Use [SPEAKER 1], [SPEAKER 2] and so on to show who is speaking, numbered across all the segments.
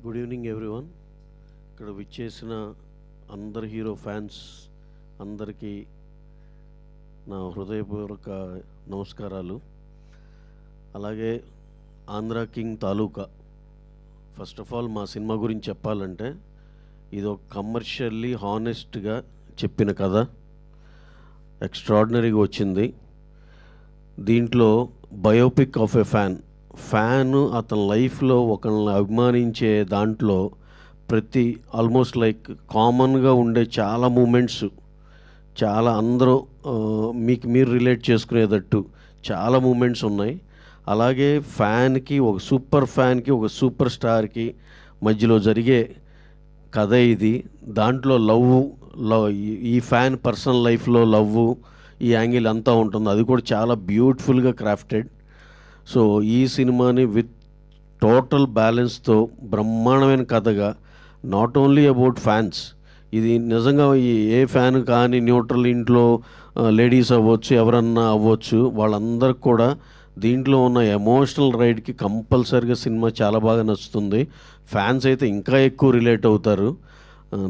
[SPEAKER 1] Good evening everyone. ఇక్కడ విచ్చేసిన అందరు హీరో ఫ్యాన్స్ అందరికీ నా హృదయపూర్వక నమస్కారాలు. అలాగే Andhra king taluka, first of all మా సినిమా గురించి చెప్పాలంటే ఇది ఒక కమర్షియల్లీ హానెస్ట్గా చెప్పిన కథ, ఎక్స్ట్రాడినరీగా వచ్చింది. దీంట్లో బయోపిక్ ఆఫ్ ఎ ఫ్యాన్ అతని లైఫ్లో ఒకరిని అభిమానించే దాంట్లో ప్రతి ఆల్మోస్ట్ లైక్ కామన్గా ఉండే చాలా మూమెంట్స్, చాలా అందరూ మీకు మీరు రిలేట్ చేసుకునేటట్టు చాలా మూమెంట్స్ ఉన్నాయి. అలాగే ఫ్యాన్కి, ఒక సూపర్ ఫ్యాన్కి, ఒక సూపర్ స్టార్కి మధ్యలో జరిగే కథ ఇది. దాంట్లో లవ్, ఈ ఫ్యాన్ పర్సనల్ లైఫ్లో లవ్, ఈ యాంగిల్ అంతా ఉంటుంది. అది కూడా చాలా బ్యూటిఫుల్గా క్రాఫ్టెడ్. సో ఈ సినిమాని విత్ టోటల్ బ్యాలెన్స్తో బ్రహ్మాండమైన కథగా, నాట్ ఓన్లీ అబౌట్ ఫ్యాన్స్, ఇది నిజంగా ఏ ఫ్యాన్ కానీ న్యూట్రల్ ఇంట్లో లేడీస్ అవ్వచ్చు, ఎవరన్నా అవ్వచ్చు, వాళ్ళందరికి కూడా దీంట్లో ఉన్న ఎమోషనల్ రైడ్కి కంపల్సరీగా సినిమా చాలా బాగా నచ్చుతుంది. ఫ్యాన్స్ అయితే ఇంకా ఎక్కువ రిలేట్ అవుతారు.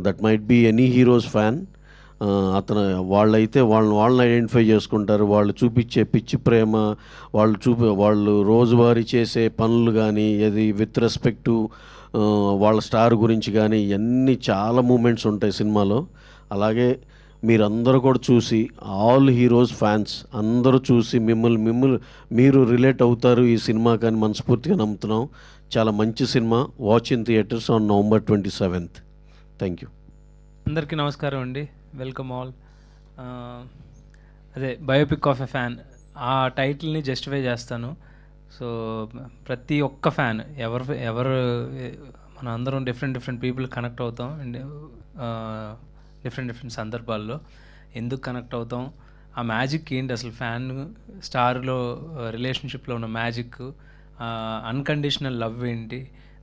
[SPEAKER 1] That might be any heroes fan. అతను వాళ్ళైతే వాళ్ళని ఐడెంటిఫై చేసుకుంటారు. వాళ్ళు చూపించే పిచ్చి ప్రేమ, వాళ్ళు రోజువారీ చేసే పనులు కానీ, అది విత్ రెస్పెక్ట్ టు వాళ్ళ స్టార్ గురించి కానీ, ఇవన్నీ చాలా మూమెంట్స్ ఉంటాయి సినిమాలో. అలాగే మీరందరూ కూడా చూసి, ఆల్ హీరోస్ ఫ్యాన్స్ అందరూ చూసి మీరు రిలేట్ అవుతారు ఈ సినిమా కానీ మనస్ఫూర్తిగా నమ్ముతున్నాం. చాలా మంచి cinema. Watch in theatres on November 27th. Thank you.
[SPEAKER 2] అందరికీ నమస్కారం అండి, వెల్కమ్ ఆల్. అదే బయోపిక్ ఆఫ్ ఎ ఫ్యాన్, ఆ టైటిల్ని జస్టిఫై చేస్తాను. సో ప్రతి ఒక్క ఫ్యాన్ ఎవరు మన అందరం డిఫరెంట్ పీపుల్ కనెక్ట్ అవుతాం. డిఫరెంట్ సందర్భాల్లో ఎందుకు కనెక్ట్ అవుతాం, ఆ మ్యాజిక్ ఏంటి, అసలు ఫ్యాన్ స్టార్లో రిలేషన్షిప్లో ఉన్న మ్యాజిక్, అన్కండిషనల్ లవ్ ఏంటి,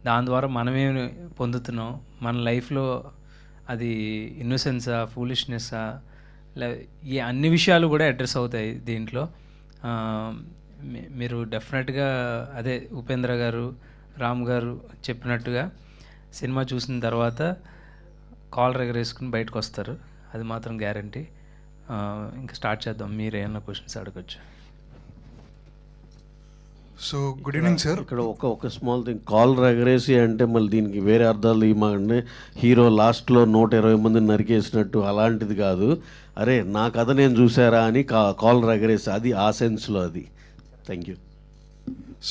[SPEAKER 2] దాని ద్వారా మనమేమి పొందుతున్నాం, మన లైఫ్లో అది ఇన్నోసెన్సా, ఫూలిష్నెస్సా, ఈ అన్ని విషయాలు కూడా అడ్రస్ అవుతాయి దీంట్లో. మీరు డెఫినెట్గా అదే ఉపేంద్ర గారు, రామ్ గారు చెప్పినట్టుగా సినిమా చూసిన తర్వాత కాలర్ ఎగరేసుకుని బయటకు వస్తారు, అది మాత్రం గ్యారంటీ. ఇంకా స్టార్ట్ చేద్దాం, మీరు ఏమన్నా క్వశ్చన్స్ అడగచ్చు.
[SPEAKER 3] So good evening sir.
[SPEAKER 1] ఇక్కడ ఒక స్మాల్ థింగ్, కాలర్ ఎగరేసి అంటే మళ్ళీ దీనికి వేరే అర్థాలు ఇవ్వమండి. హీరో లాస్ట్లో 120 మందిని నరికేసినట్టు అలాంటిది కాదు. అరే నా కథ నేను చూసారా అని కాలర్ ఎగరేసి, అది ఆ సెన్స్లో అది. Thank you.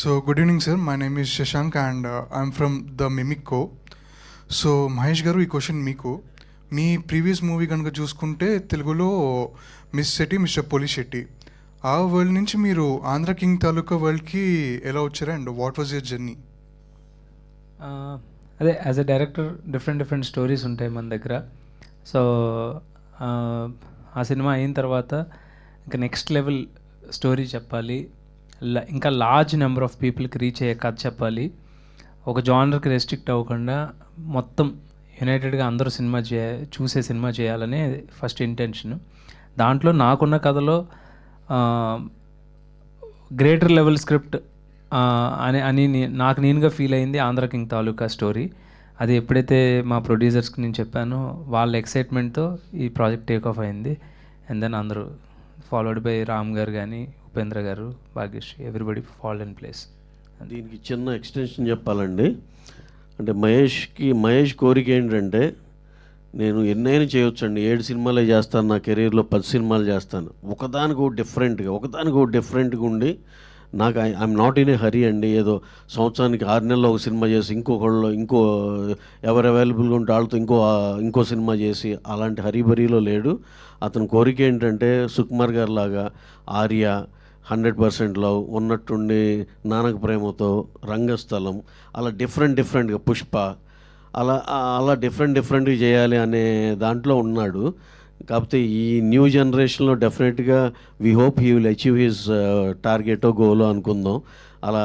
[SPEAKER 3] So good evening sir, my name is Shashank and I'm from the మిమిక్కో. సో మహేష్ గారు, ఈ క్వశ్చన్ మీకు. మీ ప్రీవియస్ మూవీ కనుక చూసుకుంటే తెలుగులో miss Shetty, mister police Shetty, ఆ వరల్డ్ నుంచి మీరు ఆంధ్ర కింగ్ తాలూకా వరల్డ్కి ఎలా వచ్చారా and what was your journey?
[SPEAKER 2] అదే as a director different stories ఉంటాయి మన దగ్గర. సో ఆ సినిమా అయిన తర్వాత ఇంకా నెక్స్ట్ లెవెల్ స్టోరీ చెప్పాలి, ఇంకా లార్జ్ నెంబర్ ఆఫ్ పీపుల్కి రీచ్ అయ్యే కథ చెప్పాలి, ఒక జానర్కి రెస్ట్రిక్ట్ అవ్వకుండా మొత్తం యునైటెడ్గా అందరూ చూసే సినిమా చేయాలనే ఫస్ట్ ఇంటెన్షన్. దాంట్లో నాకున్న కథలో గ్రేటర్ లెవెల్ స్క్రిప్ట్ అని నాకు నేనుగా ఫీల్ అయింది ఆంధ్ర కింగ్ తాలూకా స్టోరీ. అది ఎప్పుడైతే మా ప్రొడ్యూసర్స్కి నేను చెప్పానో వాళ్ళ ఎక్సైట్మెంట్తో ఈ ప్రాజెక్ట్ టేక్ ఆఫ్ అయింది. అండ్ దెన్ అందరూ ఫాలోడ్ బై రామ్ గారు కానీ, Upendra garu, Bhagyashree, everybody fall in place.
[SPEAKER 1] దీనికి చిన్న ఎక్స్టెన్షన్ చెప్పాలండి. అంటే మహేష్ కోరిక ఏంటంటే, నేను ఎన్నైనా చేయొచ్చండి, 7 సినిమాలే చేస్తాను, నా కెరీర్లో 10 సినిమాలు చేస్తాను, ఒకదానికి డిఫరెంట్గా ఉండి, నాకు ఐఎమ్ నాట్ ఇన్ ఏ హరీ అండి. ఏదో సంవత్సరానికి 6 నెలల్లో ఒక సినిమా చేసి ఇంకో ఎవరు అవైలబుల్గా ఉంటే వాళ్ళతో ఇంకో సినిమా చేసి అలాంటి హరీబరీలో లేడు. అతని కోరిక ఏంటంటే సుకుమార్ గారి లాగా ఆర్య, 100% లవ్, ఉన్నట్టుండి నానక ప్రేమతో, రంగస్థలం, అలా డిఫరెంట్గా పుష్ప, అలా డిఫరెంట్గా చేయాలి అనే దాంట్లో ఉన్నాడు. కాకపోతే ఈ న్యూ జనరేషన్లో డెఫినెట్గా we hope he will achieve his టార్గెటో గోలో అనుకుందాం. అలా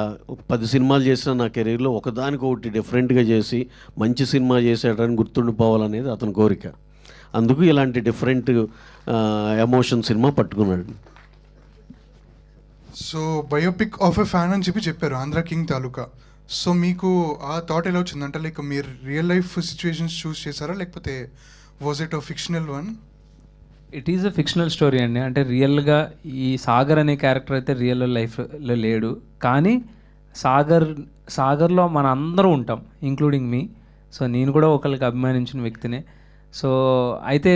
[SPEAKER 1] 10 సినిమాలు చేసిన నా కెరీర్లో ఒకదానికొకటి డిఫరెంట్గా చేసి మంచి సినిమా చేసేటానికి గుర్తుండిపోవాలనేది అతని కోరిక. అందుకు ఇలాంటి డిఫరెంట్ ఎమోషన్ సినిమా పట్టుకున్నాడు.
[SPEAKER 3] So biopic of a fan అని చెప్పారు ఆంధ్ర కింగ్ తాలూకా. సో మీకు ఆ థాట్ ఎలా వచ్చింది? అంటే లైక్ మీరు రియల్ లైఫ్ సిచ్యువేషన్స్ చూస్ చేశారా, లేకపోతే was it a fictional one?
[SPEAKER 2] It is a fictional story అండి. అంటే రియల్గా ఈ సాగర్ అనే క్యారెక్టర్ అయితే రియల్ లైఫ్లో లేడు, కానీ సాగర్లో మన అందరూ ఉంటాం, ఇంక్లూడింగ్ మీ. సో నేను కూడా ఒకరికి అభిమానించిన వ్యక్తినే. సో అయితే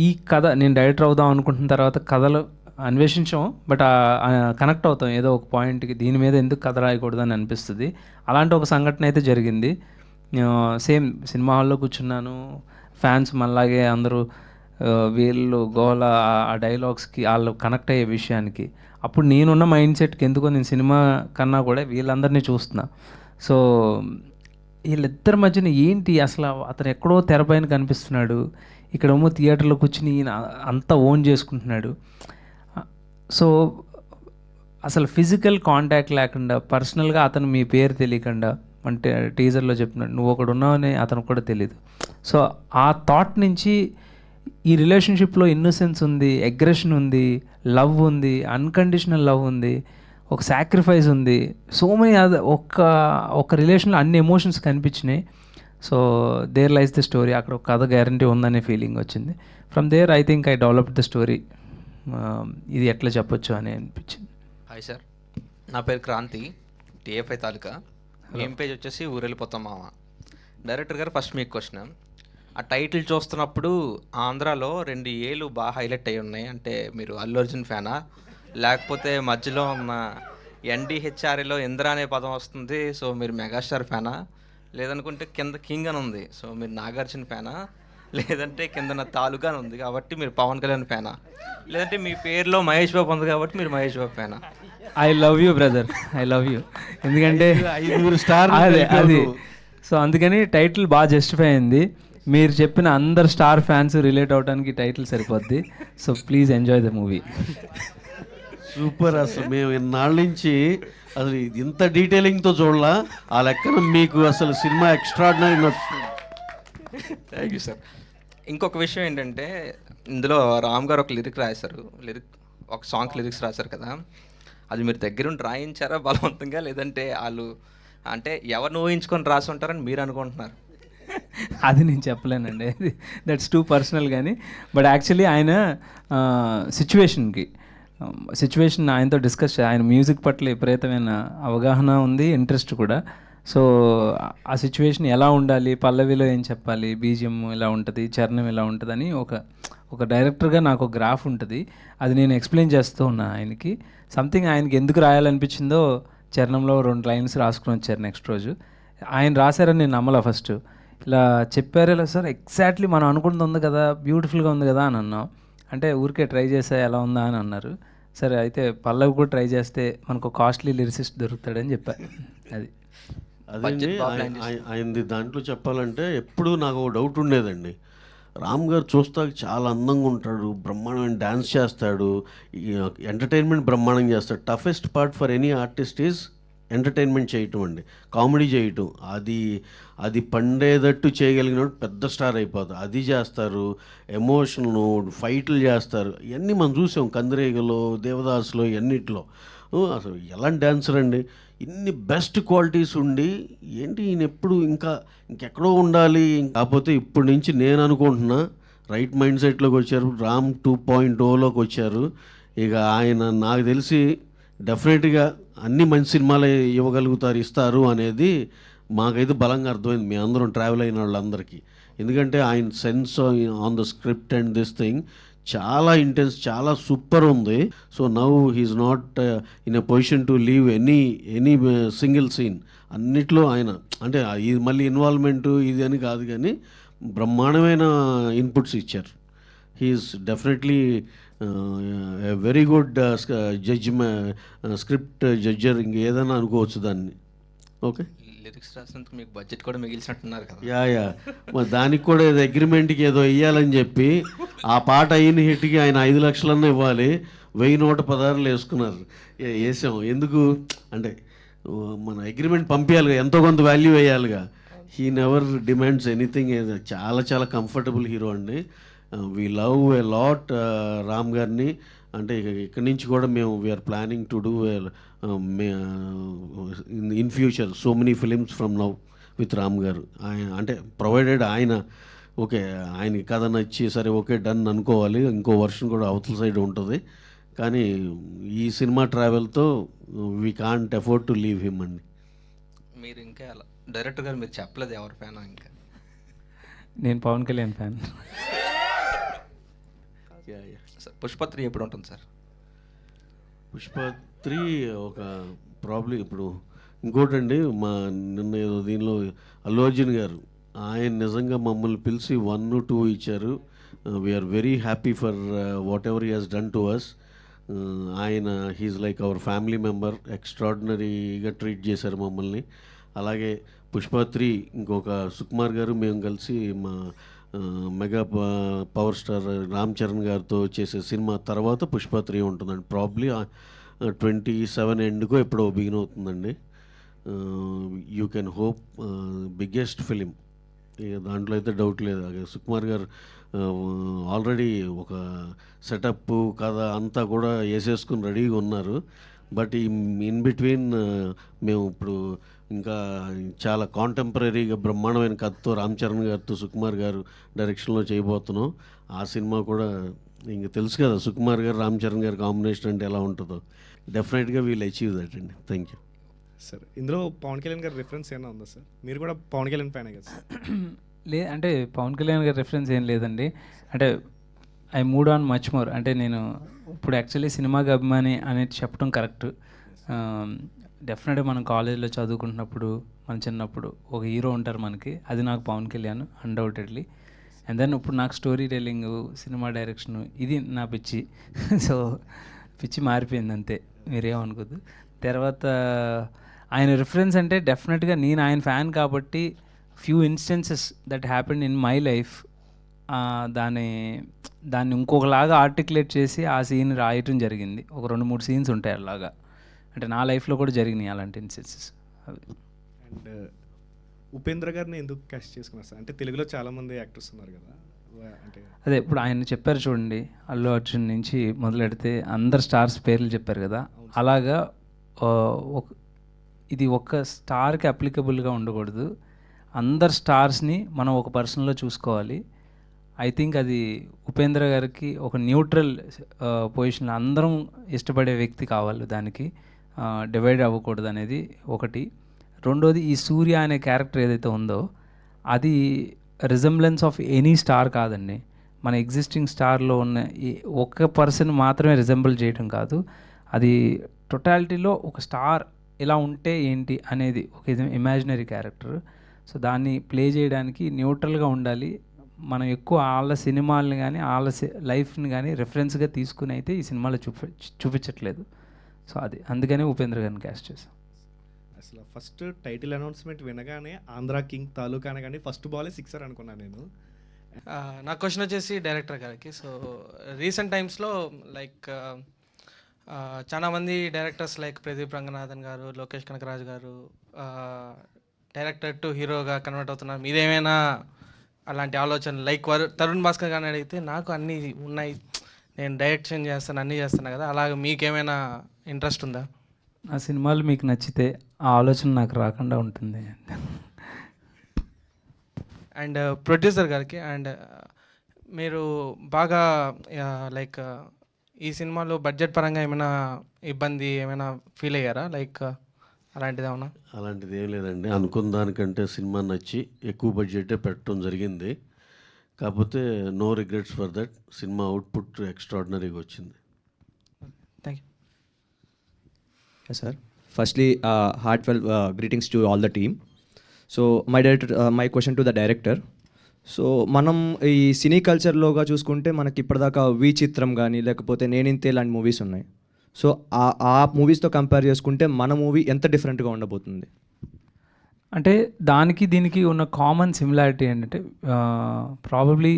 [SPEAKER 2] ఈ కథ నేను డైరెక్టర్ అవుదాం అనుకుంటున్న తర్వాత కథలు అన్వేషించాం, బట్ కనెక్ట్ అవుతాం ఏదో ఒక పాయింట్కి, దీని మీద ఎందుకు కథ రాయకూడదని అనిపిస్తుంది. అలాంటి ఒక సంఘటన అయితే జరిగింది. సేమ్ సినిమా హాల్లో కూర్చున్నాను, ఫ్యాన్స్ మనలాగే అందరూ వీళ్ళు గోల ఆ డైలాగ్స్కి వాళ్ళు కనెక్ట్ అయ్యే విషయానికి. అప్పుడు నేనున్న మైండ్ సెట్కి ఎందుకో నేను సినిమా కన్నా కూడా వీళ్ళందరినీ చూస్తున్నా. సో వీళ్ళిద్దరి మధ్యన ఏంటి అసలు, అతను ఎక్కడో తెరపైన కనిపిస్తున్నాడు, ఇక్కడేమో థియేటర్లో కూర్చుని ఈయన అంతా ఓన్ చేసుకుంటున్నాడు. సో అసలు ఫిజికల్ కాంటాక్ట్ లేకుండా, పర్సనల్గా అతను మీ పేరు తెలియకుండా, అంటే టీజర్లో చెప్పినాడు నువ్వు ఒకడు ఉన్నావని అతనికి కూడా తెలియదు. సో ఆ థాట్ నుంచి ఈ రిలేషన్షిప్లో ఇన్నోసెన్స్ ఉంది, అగ్రెషన్ ఉంది, లవ్ ఉంది, అన్కండిషనల్ లవ్ ఉంది, ఒక సాక్రిఫైస్ ఉంది, సో మెనీ ఒక రిలేషన్లో అన్ని ఎమోషన్స్ కనిపించినాయి. So there lies the story, అక్కడ ఒక కథ గ్యారంటీ ఉందనే ఫీలింగ్ వచ్చింది. From there I think I developed the story, ఇది ఎట్లా చెప్పొచ్చు అని అనిపించింది.
[SPEAKER 4] హాయ్ సార్, నా పేరు క్రాంతి, టీఎఫ్ఐ తాలూకా. మెయిన్ పేజ్ వచ్చేసి ఊరెళ్ళిపోతాం మామ. డైరెక్టర్ గారు ఫస్ట్ మీకు క్వశ్చన్, ఆ టైటిల్ చూస్తున్నప్పుడు ఆంధ్రాలో 2 ఏళ్ళు బాగా హైలైట్ అయ్యి ఉన్నాయి. అంటే మీరు అల్లు అర్జున్ ఫ్యానా, లేకపోతే మధ్యలో ఉన్న ఎన్డిహెచ్ఆర్ఏలో ఇంద్ర అనే పదం వస్తుంది, సో మీరు మెగాస్టార్ ఫ్యానా, లేదనుకుంటే కింద కింగ్ అని ఉంది, సో మీరు నాగార్జున ఫ్యానా, లేదంటే కింద నా తాలూకా అని ఉంది కాబట్టి మీరు పవన్ కళ్యాణ్ ఫ్యానా, లేదంటే మీ పేరులో మహేష్ బాబు ఉంది కాబట్టి మీరు మహేష్ బాబు ఫ్యానా?
[SPEAKER 2] I love you brother, I love you. ఎందుకంటే
[SPEAKER 1] 5 స్టార్
[SPEAKER 2] అది సో అందుకని టైటిల్ బాగా జస్టిఫై అయింది. మీరు చెప్పిన అందరు స్టార్ ఫ్యాన్స్ రిలేట్ అవడానికి టైటిల్ సరిపోద్ది. So please enjoy the movie.
[SPEAKER 1] Super. అసలు మేము ఇన్నాళ్ళ నుంచి అసలు ఇంత డీటెయిలింగ్తో చూడాల, ఆ లెక్కన మీకు అసలు సినిమా ఎక్స్ట్రాడినరీ నచ్చుతుంది.
[SPEAKER 4] Thank you sir. ఇంకొక విషయం ఏంటంటే, ఇందులో రామ్ గారు ఒక సాంగ్ లిరిక్స్ రాశారు కదా, అది మీరు దగ్గరుండి రాయించారా బలవంతంగా, లేదంటే వాళ్ళు అంటే ఎవరిని ఊహించుకొని రాసి ఉంటారని మీరు అనుకుంటున్నారు?
[SPEAKER 2] అది నేను చెప్పలేనండి, దట్స్ టూ పర్సనల్. కానీ బట్ యాక్చువల్లీ ఆయన సిచ్యువేషన్ ఆయనతో డిస్కస్, ఆయన మ్యూజిక్ పట్ల విపరీతమైన అవగాహన ఉంది, ఇంట్రెస్ట్ కూడా. సో ఆ సిచ్యువేషన్ ఎలా ఉండాలి, పల్లవిలో ఏం చెప్పాలి, బీజిఎం ఎలా ఉంటుంది, చరణం ఎలా ఉంటుంది అని ఒక డైరెక్టర్గా నాకు ఒక గ్రాఫ్ ఉంటుంది, అది నేను ఎక్స్ప్లెయిన్ చేస్తూ ఉన్నా ఆయనకి. సంథింగ్ ఆయనకి ఎందుకు రాయాలనిపించిందో చరణంలో 2 లైన్స్ రాసుకుని వచ్చారు నెక్స్ట్ రోజు. ఆయన రాశారని నేను నమ్మలా ఫస్ట్. ఇలా చెప్పారు, ఇలా సార్ ఎగ్జాక్ట్లీ మనం అనుకుంటుంది ఉంది కదా, బ్యూటిఫుల్గా ఉంది కదా అని అన్నాం. అంటే ఊరికే ట్రై చేసా ఎలా ఉందా అని అన్నారు. సరే అయితే పల్లవి కూడా ట్రై చేస్తే మనకు కాస్ట్లీ లిరిసిస్ట్ దొరుకుతాడని చెప్పారు. అది
[SPEAKER 1] అదండి ఆయనది. దాంట్లో చెప్పాలంటే ఎప్పుడు నాకు ఒక డౌట్ ఉండేదండి, రామ్ గారు చూస్తాక చాలా అందంగా ఉంటాడు, బ్రహ్మాండమైన డ్యాన్స్ చేస్తాడు, ఎంటర్టైన్మెంట్ బ్రహ్మాండం చేస్తాడు. Toughest part for any artist is entertainment చేయటం అండి, కామెడీ చేయటం. అది పండేటట్టు చేయగలిగినప్పుడు పెద్ద స్టార్ అయిపోతారు. అది చేస్తారు, ఎమోషన్లు, ఫైట్లు చేస్తారు. ఇవన్నీ మనం చూసాం కందిరేగలో, దేవదాసులో, ఇవన్నిట్లో. అసలు ఎలాంటి డాన్సర్ అండి, ఇన్ని బెస్ట్ క్వాలిటీస్ ఉండి ఏంటి ఈయన ఎప్పుడు ఇంకెక్కడో ఉండాలి. కాకపోతే ఇప్పటి నుంచి నేను అనుకుంటున్నా రైట్ మైండ్ సెట్లోకి వచ్చారు, రామ్ 2.0లోకి వచ్చారు. ఇక ఆయన నాకు తెలిసి డెఫినెట్గా అన్ని మంచి సినిమాలే ఇస్తారు అనేది మాకైతే బలంగా అర్థమైంది, మీ అందరం ట్రావెల్ అయిన వాళ్ళందరికీ. ఎందుకంటే ఆయన sense on the script and this thing చాలా ఇంటెన్స్, చాలా సూపర్ ఉంది. So now he's not in a position to leave any single scene. అన్నిట్లో ఆయన అంటే ఇది మళ్ళీ ఇన్వాల్వ్మెంటు ఇది అని కాదు, కానీ బ్రహ్మాండమైన ఇన్పుట్స్ ఇచ్చారు. He's definitely very good script judger, ఇంకేదైనా అనుకోవచ్చు దాన్ని. ఓకే,
[SPEAKER 4] లిరిక్స్ రాసినందుకు మీకు బడ్జెట్ కూడా మిగిల్చినట్టున్నారు కదా?
[SPEAKER 1] యా మరి దానికి కూడా ఏదో అగ్రిమెంట్కి ఏదో ఇవ్వాలని చెప్పి ఆ పాట అయిన హిట్కి ఆయన 5 లక్షలన్నా ఇవ్వాలి, 1116 వేసుకున్నారు. వేసాం ఎందుకు అంటే మన అగ్రిమెంట్ పంపించాలిగా, ఎంతో కొంత వాల్యూ వేయాలిగా. He never demands anything. చాలా చాలా కంఫర్టబుల్ హీరో అండి. We love a lot Ram గారిని. అంటే ఇక్కడి నుంచి కూడా మేము we are planning to do in future so many films from now with Ram garu. ఆయన అంటే ప్రొవైడెడ్ ఆయన ఓకే ఆయనకి కథ నచ్చి సరే ఓకే డన్ అనుకోవాలి, ఇంకో వర్షన్ కూడా అవతల సైడ్ ఉంటుంది. కానీ ఈ సినిమా ట్రావెల్తో we can't afford to leave him అండి.
[SPEAKER 4] మీరు ఇంకా డైరెక్టర్ గారు మీరు చెప్పలేదు ఎవరి ఫ్యాన్ ఇంకా?
[SPEAKER 2] నేను పవన్ కళ్యాణ్ ఫ్యాన్.
[SPEAKER 4] పుష్ప 3 ఎప్పుడు ఉంటుంది సార్?
[SPEAKER 1] పుష్ప 3 ఒక ప్రాబ్లం. ఇప్పుడు ఇంకోటండి, మా నిన్న ఏదో దీనిలో అల్లు అర్జున్ గారు ఆయన నిజంగా మమ్మల్ని పిలిచి 1, 2 ఇచ్చారు. We are very happy for whatever he has done to us. ఆయన he's like our family member, ఎక్స్ట్రాడినరీగా ట్రీట్ చేశారు మమ్మల్ని. అలాగే పుష్ప 3 ఇంకొక సుకుమార్ గారు మేము కలిసి మా mega power star Ram Charan గారితో చేసే సినిమా తర్వాత పుష్ప 3 ఉంటుందండి. ప్రాబ్లీ 27 ఎండ్కో ఎప్పుడో బిగిన్ అవుతుందండి. You can hope biggest film, ఇక దాంట్లో అయితే డౌట్ లేదు. సుకుమార్ గారు ఆల్రెడీ ఒక సెటప్ కథ అంతా కూడా వేసేసుకుని రెడీగా ఉన్నారు. బట్ ఇన్ బిట్వీన్ మేము ఇప్పుడు ఇంకా చాలా కాంటెంపరీగా బ్రహ్మాండమైన కథతో రామ్ చరణ్ గారితో సుకుమార్ గారు డైరెక్షన్లో చేయబోతున్నాం. ఆ సినిమా కూడా ఇంక తెలుసు కదా, సుకుమార్ గారు రామ్ చరణ్ గారి కాంబినేషన్ అంటే ఎలా ఉంటుందో. డెఫినెట్గా వీల్ అచీవ్ దట్ అండి. Thank you
[SPEAKER 5] sir. ఇందులో పవన్ కళ్యాణ్ గారి రిఫరెన్స్ ఏమైనా ఉందా సార్? మీరు కూడా పవన్ కళ్యాణ్ ఫ్యానే కదా సార్?
[SPEAKER 2] అంటే పవన్ కళ్యాణ్ గారి రిఫరెన్స్ ఏం లేదండి. అంటే I mood on much more. అంటే నేను ఇప్పుడు యాక్చువల్లీ సినిమాకి అభిమాని అనేది చెప్పడం కరెక్ట్. డెఫినెట్గా మనం కాలేజ్లో చదువుకుంటున్నప్పుడు మన చిన్నప్పుడు ఒక హీరో ఉంటారు మనకి, అది నాకు Pawan Kalyan undoubtedly. And then ఇప్పుడు నాకు స్టోరీ టెల్లింగ్, సినిమా డైరెక్షను, ఇది నా పిచ్చి. సో పిచ్చి మారిపోయింది అంతే, మీరేమనుకోద్దు. తర్వాత ఆయన రిఫరెన్స్ అంటే డెఫినెట్గా నేను ఆయన ఫ్యాన్ కాబట్టి few instances that happened in my life దాన్ని ఇంకొకలాగా ఆర్టికులేట్ చేసి ఆ సీన్ రాయటం జరిగింది. ఒక 2-3 సీన్స్ ఉంటాయి అలాగా. అంటే నా లైఫ్లో కూడా జరిగినాయి అలాంటి ఇన్స్టెన్సెస్ అవి.
[SPEAKER 5] అండ్ ఉపేంద్ర గారిని ఎందుకు క్యాస్ట్ చేసుకున్నారు సార్? అంటే తెలుగులో చాలామంది యాక్టర్స్ ఉన్నారు కదా, అంటే
[SPEAKER 2] అదే ఇప్పుడు ఆయన చెప్పారు చూడండి, అల్లు అర్జున్ నుంచి మొదలెడితే అందరు స్టార్స్ పేర్లు చెప్పారు కదా, అలాగా ఇది ఒక స్టార్కి అప్లికబుల్గా ఉండకూడదు. అందరు స్టార్స్ని మనం ఒక పర్సన్లో చూసుకోవాలి. ఐ థింక్ అది ఉపేంద్ర గారికి ఒక న్యూట్రల్ పొజిషన్లో అందరం ఇష్టపడే వ్యక్తి కావాలి, దానికి డివైడ్ అవ్వకూడదు అనేది ఒకటి. రెండోది, ఈ సూర్య అనే క్యారెక్టర్ ఏదైతే ఉందో అది రిజంబ్లెన్స్ ఆఫ్ ఎనీ స్టార్ కాదండి. మన ఎగ్జిస్టింగ్ స్టార్లో ఉన్న ఒక్క పర్సన్ మాత్రమే రిజంబుల్ చేయడం కాదు, అది టోటాలిటీలో ఒక స్టార్ ఇలా ఉంటే ఏంటి అనేది ఒక ఇమాజినరీ క్యారెక్టర్. సో దాన్ని ప్లే చేయడానికి న్యూట్రల్గా ఉండాలి. మనం ఎక్కువ వాళ్ళ సినిమాలని కానీ వాళ్ళ లైఫ్ని కానీ రెఫరెన్స్గా తీసుకుని అయితే ఈ సినిమాలో చూపించట్లేదు. సో అది అందుకనే ఉపేంద్ర గారిని క్యాస్ట్ చేశాం.
[SPEAKER 5] అసలు ఫస్ట్ టైటిల్ అనౌన్స్మెంట్ వినగానే ఆంధ్ర కింగ్ తాలూకా అనగానే ఫస్ట్ బాలే 6 అనుకున్నాను నేను.
[SPEAKER 6] నా క్వశ్చన్ వచ్చేసి డైరెక్టర్ గారికి. సో రీసెంట్ టైమ్స్లో లైక్ చాలామంది డైరెక్టర్స్ లైక్ ప్రదీప్ రంగనాథన్ గారు, లోకేష్ కనకరాజు గారు డైరెక్టర్ టు హీరోగా కన్వర్ట్ అవుతున్నారు. మీదేమైనా అలాంటి ఆలోచన లైక్ తరుణ్ భాస్కర్ గారిని అడిగితే నాకు అన్నీ ఉన్నాయి, నేను డైరెక్షన్ చేస్తాను, అన్నీ చేస్తాను కదా, అలాగే మీకేమైనా ఇంట్రెస్ట్ ఉందా?
[SPEAKER 2] ఆ సినిమాలు మీకు నచ్చితే ఆ ఆలోచన నాకు రాకుండా ఉంటుంది.
[SPEAKER 6] అండ్ ప్రొడ్యూసర్ గారికి, అండ్ మీరు బాగా లైక్ ఈ సినిమాలో బడ్జెట్ పరంగా ఏమైనా ఇబ్బంది ఏమైనా ఫీల్ అయ్యారా? లైక్ అలాంటిది ఏమన్నా?
[SPEAKER 1] అలాంటిది ఏం లేదండి. అనుకున్న దానికంటే సినిమా నచ్చి ఎక్కువ బడ్జెటే పెట్టడం జరిగింది. కాకపోతే no regrets for that. Cinema output ఎక్స్ట్రాడినరీగా వచ్చింది.
[SPEAKER 6] Thank you.
[SPEAKER 7] Yes, sir. Firstly, heartfelt greetings to all the team. So, my question to the director. So మనం ఈ సినీ కల్చర్లోగా చూసుకుంటే మనకి ఇప్పటిదాకా వి చిత్రం కానీ లేకపోతే నేనింతే లాంటి మూవీస్ ఉన్నాయి. సో ఆ మూవీస్తో కంపేర్ చేసుకుంటే మన మూవీ ఎంత డిఫరెంట్గా ఉండబోతుంది?
[SPEAKER 2] అంటే దానికి దీనికి ఉన్న కామన్ సిమిలారిటీ ఏంటంటే ప్రాబబ్లీ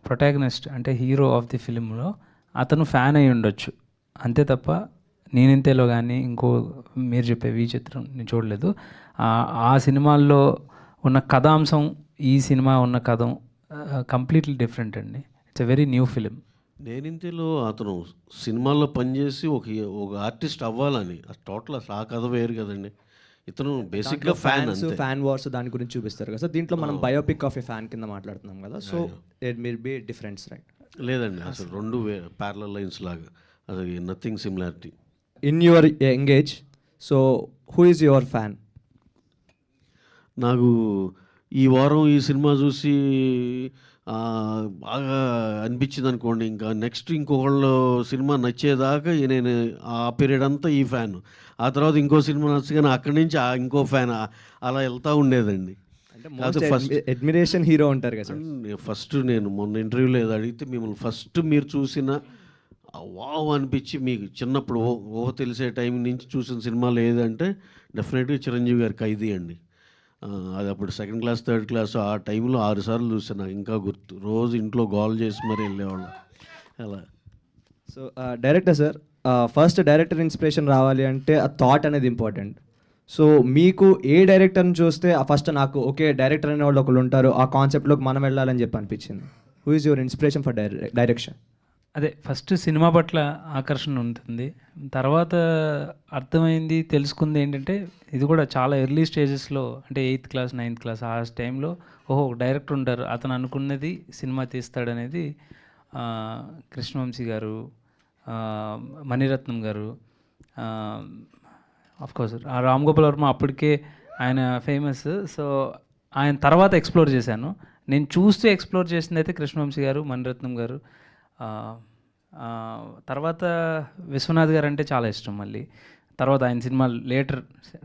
[SPEAKER 2] ప్రొటాగనిస్ట్ అంటే హీరో ఆఫ్ ది ఫిలింలో అతను ఫ్యాన్ అయి ఉండొచ్చు, అంతే తప్ప నేనింతేలో కానీ ఇంకో మీరు చెప్పే వి చిత్రం నేను చూడలేదు. ఆ సినిమాల్లో ఉన్న కథాంశం ఈ సినిమా ఉన్న కథం కంప్లీట్లీ డిఫరెంట్ అండి. It's a very new film.
[SPEAKER 1] నేనింతలో అతను సినిమాల్లో పనిచేసి ఒక ఒక ఆర్టిస్ట్ అవ్వాలని టోటల్ అసలు ఆ కథ వేరు కదండి. ఇతను బేసిక్గా ఫ్యాన్ అంతే.
[SPEAKER 7] ఫ్యాన్ వార్స్ దాని గురించి చూపిస్తారు కదా సార్. దీంట్లో మనం బయోపిక్ ఆఫ్ ఏ ఫ్యాన్ కింద మాట్లాడుతున్నాం కదా. So it will be difference, right?
[SPEAKER 1] లేదండి, అసలు రెండు ప్యారలల్ లైన్స్ లాగా, అది nothing similarity.
[SPEAKER 7] In your young age, so who is your fan?
[SPEAKER 1] నాకు ఈ వారం ఈ సినిమా చూసి బాగా అనిపించింది అనుకోండి, ఇంకా నెక్స్ట్ ఇంకొకళ్ళు సినిమా నచ్చేదాకా నేను ఆ పీరియడ్ అంతా ఈ ఫ్యాన్, ఆ తర్వాత ఇంకో సినిమా నచ్చగానే అక్కడి నుంచి ఇంకో ఫ్యాన్, అలా వెళ్తూ ఉండేదండి.
[SPEAKER 7] అంటే ఫస్ట్ అడ్మిరేషన్ హీరో ఉంటారు కదా సార్.
[SPEAKER 1] ఫస్ట్ నేను మొన్న ఇంటర్వ్యూలో ఏదో అడిగితే, మిమ్మల్ని ఫస్ట్ మీరు చూసిన వావ్ అనిపించి మీకు చిన్నప్పుడు ఊహ తెలిసే టైం నుంచి చూసిన సినిమాలు ఏదంటే డెఫినెట్గా చిరంజీవి గారి ఖైదీ అండి. అది అప్పుడు సెకండ్ క్లాస్ థర్డ్ క్లాస్ ఆ టైంలో 6 సార్లు చూసాను, నాకు ఇంకా గుర్తు. రోజు ఇంట్లో గోల్ చేసి మరీ వెళ్ళేవాళ్ళం అలా.
[SPEAKER 7] So director sir, first director inspiration రావాలి అంటే ఆ థాట్ అనేది ఇంపార్టెంట్. సో మీకు ఏ డైరెక్టర్ని చూస్తే ఫస్ట్ నాకు ఓకే డైరెక్టర్ అనే వాళ్ళు ఒకళ్ళు ఉంటారు, ఆ కాన్సెప్ట్లోకి మనం వెళ్ళాలని చెప్పి అనిపించింది? Who is your inspiration for direction?
[SPEAKER 2] అదే ఫస్ట్ సినిమా పట్ల ఆకర్షణ ఉంటుంది. తర్వాత అర్థమైంది, తెలుసుకుంది ఏంటంటే ఇది కూడా చాలా ఎర్లీ స్టేజెస్లో, అంటే 8th క్లాస్ 9th క్లాస్ ఆ టైంలో, ఓహో ఒక డైరెక్టర్ ఉంటారు, అతను అనుకున్నది సినిమా తీస్తాడనేది కృష్ణవంశీ గారు, మణిరత్నం గారు, కోర్స్ రామ్ గోపాల్ వర్మ అప్పటికే ఆయన ఫేమస్. సో ఆయన తర్వాత ఎక్స్ప్లోర్ చేశాను. నేను చూస్తూ ఎక్స్ప్లోర్ చేసింది అయితే కృష్ణవంశీ గారు, మణిరత్నం గారు. తర్వాత విశ్వనాథ్ గారు అంటే చాలా ఇష్టం. మళ్ళీ తర్వాత ఆయన సినిమాలు లేటర్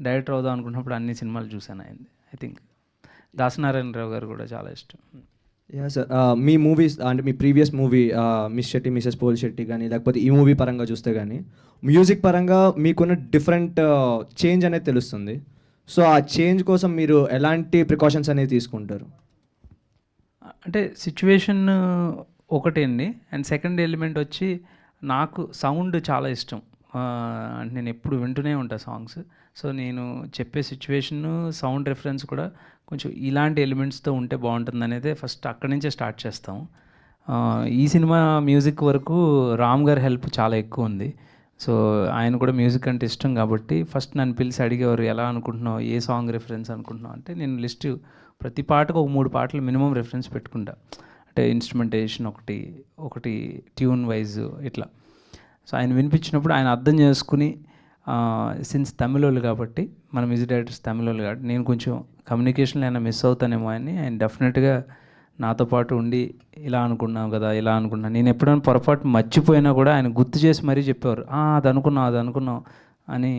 [SPEAKER 2] డైరెక్టర్ అవుదాం అనుకున్నప్పుడు అన్ని సినిమాలు చూశాను ఆయన. ఐ థింక్ దాసనారాయణరావు గారు కూడా చాలా ఇష్టం.
[SPEAKER 7] యా సార్, మీ మూవీస్ అంటే మీ previous movie Miss Shetty Mrs Polishetty కానీ లేకపోతే ఈ మూవీ పరంగా చూస్తే కానీ మ్యూజిక్ పరంగా మీకున్న డిఫరెంట్ చేంజ్ అనేది తెలుస్తుంది. సో ఆ చేంజ్ కోసం మీరు ఎలాంటి ప్రికాషన్స్ అనేది తీసుకుంటారు?
[SPEAKER 2] అంటే సిచ్యువేషన్ ఒకటే అండి. అండ్ సెకండ్ ఎలిమెంట్ వచ్చి నాకు సౌండ్ చాలా ఇష్టం. అంటే నేను ఎప్పుడు వింటూనే ఉంటా సాంగ్స్. సో నేను చెప్పే సిచ్యువేషన్ సౌండ్ రిఫరెన్స్ కూడా కొంచెం ఇలాంటి ఎలిమెంట్స్తో ఉంటే బాగుంటుంది అనేది ఫస్ట్ అక్కడి నుంచే స్టార్ట్ చేస్తాం. ఈ సినిమా మ్యూజిక్ వరకు రామ్ గారి హెల్ప్ చాలా ఎక్కువ ఉంది. సో ఆయన కూడా మ్యూజిక్ అంటే ఇష్టం కాబట్టి ఫస్ట్ నన్ను పిలిచి అడిగేవారు, ఎలా అనుకుంటున్నావు, ఏ సాంగ్ రిఫరెన్స్ అనుకుంటున్నావు అంటే, నేను లిస్ట్ ప్రతి పాటకు ఒక 3 పాటలు మినిమం రిఫరెన్స్ పెట్టుకుంటా. అంటే ఇన్స్ట్రుమెంటేషన్ ఒకటి ట్యూన్ వైజ్ ఇట్లా. సో ఆయన వినిపించినప్పుడు ఆయన అర్థం చేసుకుని, సిన్స్ తమిళోళ్ళు కాబట్టి మన మ్యూజిక్ డైరెక్టర్స్ తమిళోళ్ళు కాబట్టి నేను కొంచెం కమ్యూనికేషన్లో అయినా మిస్ అవుతానేమో అని ఆయన డెఫినెట్గా నాతో పాటు ఉండి, ఇలా అనుకున్నాం కదా, ఇలా అనుకున్నాను. నేను ఎప్పుడైనా పొరపాటు మర్చిపోయినా కూడా ఆయన గుర్తు చేసి మరీ చెప్పేవారు, అది అనుకున్నాం అని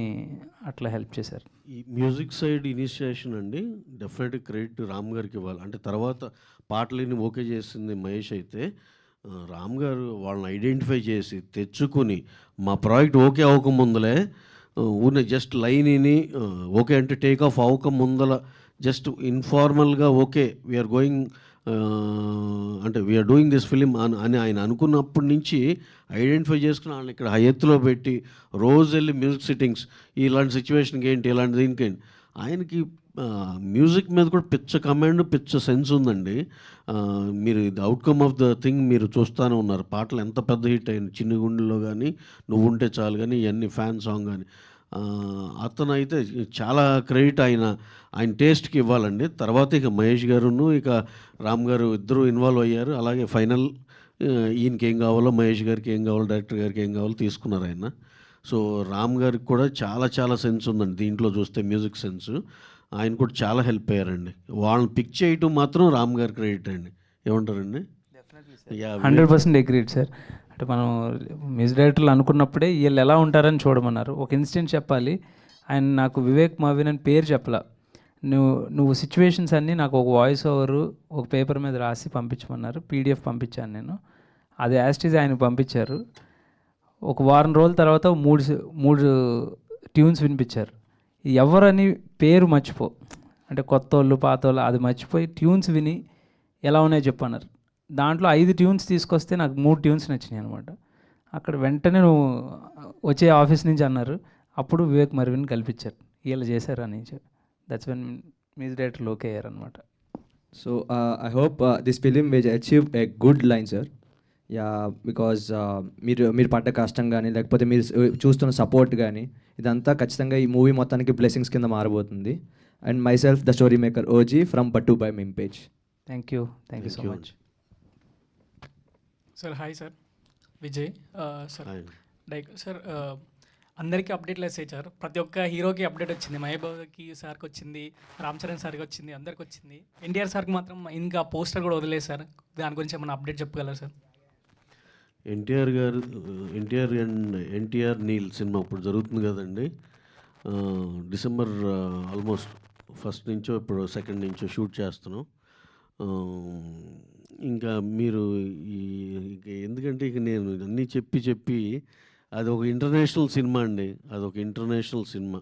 [SPEAKER 2] అట్లా హెల్ప్ చేశారు.
[SPEAKER 1] ఈ మ్యూజిక్ సైడ్ ఇనిషియేషన్ అండి డెఫినెట్గా క్రెడిట్ రామ్ గారికి ఇవ్వాలి. అంటే తర్వాత పాటలని ఓకే చేసింది మహేష్ అయితే, రామ్ గారు వాళ్ళని ఐడెంటిఫై చేసి తెచ్చుకొని మా ప్రాజెక్ట్ ఓకే అవ్వకముందలే ఊరిని జస్ట్ లైన్ని ఓకే అంటే టేక్ ఆఫ్ అవ్వకముందల జస్ట్ ఇన్ఫార్మల్గా ఓకే వీఆర్ గోయింగ్ అంటే వీఆర్ డూయింగ్ దిస్ ఫిలిం అని ఆయన అనుకున్నప్పటి నుంచి ఐడెంటిఫై చేసుకుని వాళ్ళని ఇక్కడ హైయెత్తులో పెట్టి రోజు వెళ్ళి మ్యూజిక్ సిట్టింగ్స్, ఇలాంటి సిచ్యువేషన్కి ఏంటి, ఇలాంటి దీనికి ఏంటి, ఆయనకి మ్యూజిక్ మీద కూడా పిచ్చ కమాండ్, పిచ్చ సెన్స్ ఉందండి. మీరు ఇది అవుట్కమ్ ఆఫ్ ద థింగ్ మీరు చూస్తూనే ఉన్నారు. పాటలు ఎంత పెద్ద హిట్ అయింది, చిన్న గుండెలో కానీ, నువ్వు ఉంటే చాలు కానీ, ఇవన్నీ ఫ్యాన్ సాంగ్ కానీ. అతను అయితే చాలా క్రెడిట్ ఆయన టేస్ట్కి ఇవ్వాలండి. తర్వాత ఇక మహేష్ గారును ఇక రామ్ గారు ఇద్దరు ఇన్వాల్వ్ అయ్యారు. అలాగే ఫైనల్ ఈయనకి ఏం కావాలో, మహేష్ గారికి ఏం కావాలో, డైరెక్టర్ గారికి ఏం కావాలో తీసుకున్నారు ఆయన. సో రామ్ గారికి కూడా చాలా సెన్స్ ఉందండి దీంట్లో చూస్తే, మ్యూజిక్ సెన్స్. ఆయన కూడా చాలా హెల్ప్ అయ్యారండి. వాళ్ళని పిక్ చేయటం మాత్రం రామ్ గారి క్రెడిట్ అండి. ఏమంటారండి?
[SPEAKER 2] 100% అగ్రీడ్ సార్. అంటే మనం మ్యూజిక్ డైరెక్టర్లు అనుకున్నప్పుడే వీళ్ళు ఎలా ఉంటారని చూడమన్నారు. ఒక ఇన్సిడెంట్ చెప్పాలి. ఆయన నాకు వివేక్ మావిన్ అని పేరు చెప్పలా, నువ్వు సిచ్యువేషన్స్ అన్నీ నాకు ఒక వాయిస్ ఓవరు ఒక పేపర్ మీద రాసి పంపించమన్నారు. PDF పంపించాను నేను. అది యాస్టీజ్ ఆయన పంపించారు. ఒక వారం రోజుల తర్వాత మూడు ట్యూన్స్ వినిపించారు. ఎవరని పేరు మర్చిపో, అంటే కొత్త వాళ్ళు పాత వాళ్ళు అది మర్చిపోయి ట్యూన్స్ విని ఎలా ఉన్నాయో చెప్పన్నారు. దాంట్లో 5 ట్యూన్స్ తీసుకొస్తే నాకు 3 ట్యూన్స్ నచ్చినాయి అనమాట. అక్కడ వెంటనే నువ్వు వచ్చే ఆఫీస్ నుంచి అన్నారు. అప్పుడు వివేక్ మర్విన్ కల్పించారు, వీళ్ళు చేశారు అని. That's when music director okay అయ్యారు అనమాట.
[SPEAKER 7] So I hope this film will achieve a good line sir. Yeah because మీరు పడ్డ కష్టం కానీ లేకపోతే మీరు చూస్తున్న సపోర్ట్ కానీ ఇదంతా ఖచ్చితంగా ఈ మూవీ మొత్తానికి బ్లెస్సింగ్స్ కింద మారబోతుంది. And myself the story maker OG from బట్టు by meme page.
[SPEAKER 2] Thank you so much.
[SPEAKER 8] Sir hi sir, Vijay sir.
[SPEAKER 1] Hi.
[SPEAKER 8] Like sir అందరికీ అప్డేట్లు వేసాయి సార్. ప్రతి ఒక్క హీరోకి అప్డేట్ వచ్చింది. మహేబాబుకి సార్కి వచ్చింది, రామ్ చరణ్ సార్కి వచ్చింది, అందరికి వచ్చింది. ఎన్టీఆర్ సార్కి మాత్రం ఇంకా పోస్టర్ కూడా వదిలేదు సార్. దాని గురించి ఏమైనా అప్డేట్ చెప్పగలరా సార్?
[SPEAKER 1] ఎన్టీఆర్ గారు, ఎన్టీఆర్ అండ్ ఎన్టీఆర్ నీల్ సినిమా ఇప్పుడు జరుగుతుంది కదండి. డిసెంబర్ ఆల్మోస్ట్ ఫస్ట్ నుంచో ఇప్పుడు సెకండ్ నుంచో షూట్ చేస్తున్నాం. ఇంకా మీరు ఇక ఎందుకంటే ఇక నేను అన్నీ చెప్పి అది ఒక ఇంటర్నేషనల్ సినిమా అండి. అదొక ఇంటర్నేషనల్ సినిమా.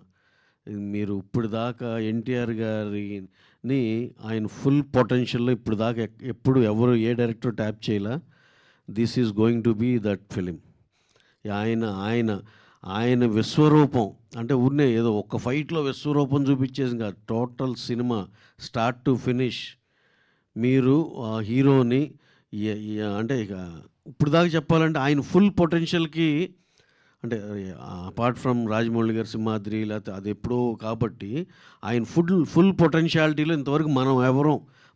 [SPEAKER 1] మీరు ఇప్పుడు దాకా ఎన్టీఆర్ గారిని ఆయన ఫుల్ పొటెన్షియల్లో ఇప్పుడు దాకా ఎప్పుడు ఎవరు ఏ డైరెక్టర్ ట్యాప్ చేయలే. This is going to be that film. ఆయన విశ్వరూపం అంటే ఊరినే ఏదో ఒక ఫైట్లో విశ్వరూపం చూపించేసి కాదు, total cinema start to finish మీరు ఆ హీరోని అంటే ఇక ఇప్పుడు దాకా చెప్పాలంటే ఆయన ఫుల్ పొటెన్షియల్కి అంటే అపార్ట్ ఫ్రమ్ రాజమౌళి గారి సింహాద్రి లేకపోతే అది ఎప్పుడో కాబట్టి ఆయన ఫుల్ పొటెన్షియాలిటీలో ఇంతవరకు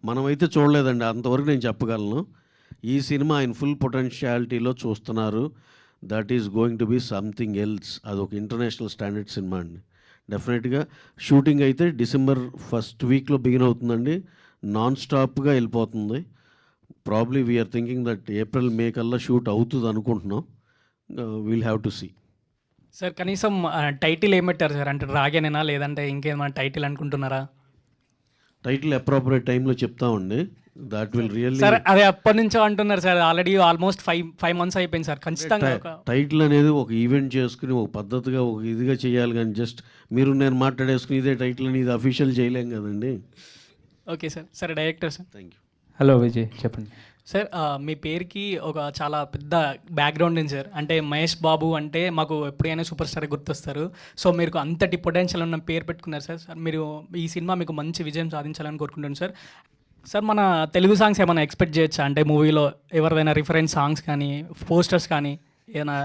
[SPEAKER 1] మనమైతే చూడలేదండి. అంతవరకు నేను చెప్పగలను. ఈ సినిమా ఆయన ఫుల్ పొటెన్షియాలిటీలో చూస్తున్నారు. That is going to be something else. అదొక ఇంటర్నేషనల్ స్టాండర్డ్ సినిమా అండి. డెఫినెట్గా షూటింగ్ అయితే డిసెంబర్ ఫస్ట్ వీక్లో బిగిన్ అవుతుందండి. నాన్ స్టాప్గా వెళ్ళిపోతుంది. Probably we're thinking that April May కల్లా షూట్ అవుతుంది అనుకుంటున్నాం. We'll have to see.
[SPEAKER 8] Sir కనీసం టైటిల్ ఏం పెట్టారు సార్? అంటే డ్రాగనేనా లేదంటే ఇంకేమైనా టైటిల్ అనుకుంటున్నారా?
[SPEAKER 1] టైటిల్ అప్రాపరేట్ టైంలో చెప్తామండి. దాట్ విల్ రియల్లీ
[SPEAKER 8] సార్ అదే అప్పటి నుంచో అంటున్నారు సార్. ఆల్రెడీ ఆల్మోస్ట్ 5 months అయిపోయింది సార్. ఖచ్చితంగా
[SPEAKER 1] టైటిల్ అనేది ఒక ఈవెంట్ చేసుకుని ఒక పద్ధతిగా ఒక ఇదిగా చేయాలి కానీ జస్ట్ మీరు నేను మాట్లాడేసుకుని ఇదే టైటిల్ అని ఇది అఫీషియల్ చేయలేం కదండి.
[SPEAKER 8] Okay sir. సరే director sir.
[SPEAKER 1] Thank you.
[SPEAKER 2] Hello Vijay, చెప్పండి.
[SPEAKER 8] సార్ మీ పేరుకి ఒక చాలా పెద్ద బ్యాక్గ్రౌండ్ ఉంది సార్. అంటే మహేష్ బాబు అంటే మాకు ఎప్పుడైనా సూపర్ స్టార్ గుర్తొస్తారు. సో మీరు అంతటి పొటెన్షియల్ ఉన్న పేరు పెట్టుకున్నారు సార్. సార్ మీరు ఈ సినిమా మీకు మంచి విజయం సాధించాలని కోరుకుంటున్నాను సార్. సార్ మన తెలుగు సాంగ్స్ ఏమైనా ఎక్స్పెక్ట్ చేయొచ్చా? అంటే మూవీలో ఎవరిదైనా రిఫరెన్స్ సాంగ్స్ కానీ పోస్టర్స్ కానీ ఏమైనా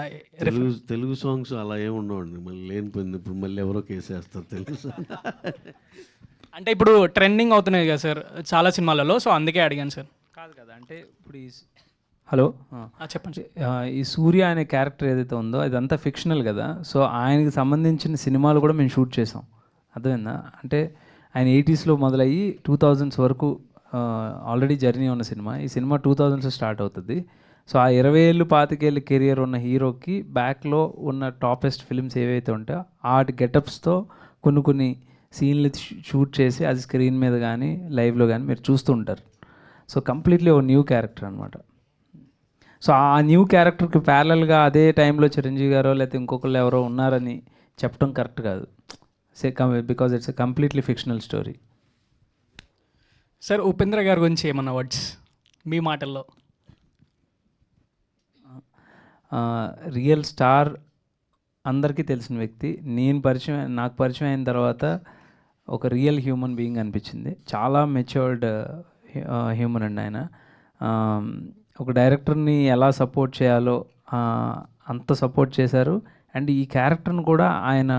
[SPEAKER 1] తెలుగు సాంగ్స్ అలా ఏముండవండి. మళ్ళీ లేనిపోయింది ఇప్పుడు మళ్ళీ ఎవరో కేసేస్తారు తెలుగు సాంగ్.
[SPEAKER 8] అంటే ఇప్పుడు ట్రెండింగ్ అవుతున్నాయి కదా సార్ చాలా సినిమాలలో. సో అందుకే అడిగాను సార్.
[SPEAKER 2] కాదు కదా, అంటే ఇప్పుడు ఈ హలో
[SPEAKER 8] చెప్పండి.
[SPEAKER 2] ఈ సూర్య అనే క్యారెక్టర్ ఏదైతే ఉందో ఇదంతా ఫిక్షనల్ కదా. సో ఆయనకి సంబంధించిన సినిమాలు కూడా మేము షూట్ చేసాం. అర్థమైందా? అంటే ఆయన 80sలో మొదలయ్యి 2000s వరకు ఆల్రెడీ జర్నీ ఉన్న సినిమా. ఈ సినిమా 2000s స్టార్ట్ అవుతుంది. సో ఆ 20 ఏళ్ళు 25 ఏళ్ళు కెరియర్ ఉన్న హీరోకి బ్యాక్లో ఉన్న టాపెస్ట్ ఫిల్మ్స్ ఏవైతే ఉంటాయో వాటి గెటప్స్తో కొన్ని సీన్లు షూట్ చేసి అది స్క్రీన్ మీద కానీ లైవ్లో కానీ మీరు చూస్తూ ఉంటారు. సో కంప్లీట్లీ ఒక న్యూ క్యారెక్టర్ అనమాట. సో ఆ న్యూ క్యారెక్టర్కి ప్యారలల్గా అదే టైంలో చిరంజీవి గారో లేకపోతే ఇంకొకళ్ళు ఎవరో ఉన్నారని చెప్పడం కరెక్ట్ కాదు. Because it's a completely fictional story.
[SPEAKER 8] Sir Upendra గారి గురించి ఏమన్నా వర్డ్స్ మీ మాటల్లో?
[SPEAKER 2] రియల్ స్టార్, అందరికీ తెలిసిన వ్యక్తి. నాకు పరిచయం అయిన తర్వాత ఒక రియల్ హ్యూమన్ బీయింగ్ అనిపించింది. చాలా మెచ్యూర్డ్ హ్యూమన్ అండి ఆయన. ఒక డైరెక్టర్ని ఎలా సపోర్ట్ చేయాలో అంత సపోర్ట్ చేశారు. అండ్ ఈ క్యారెక్టర్ని కూడా ఆయన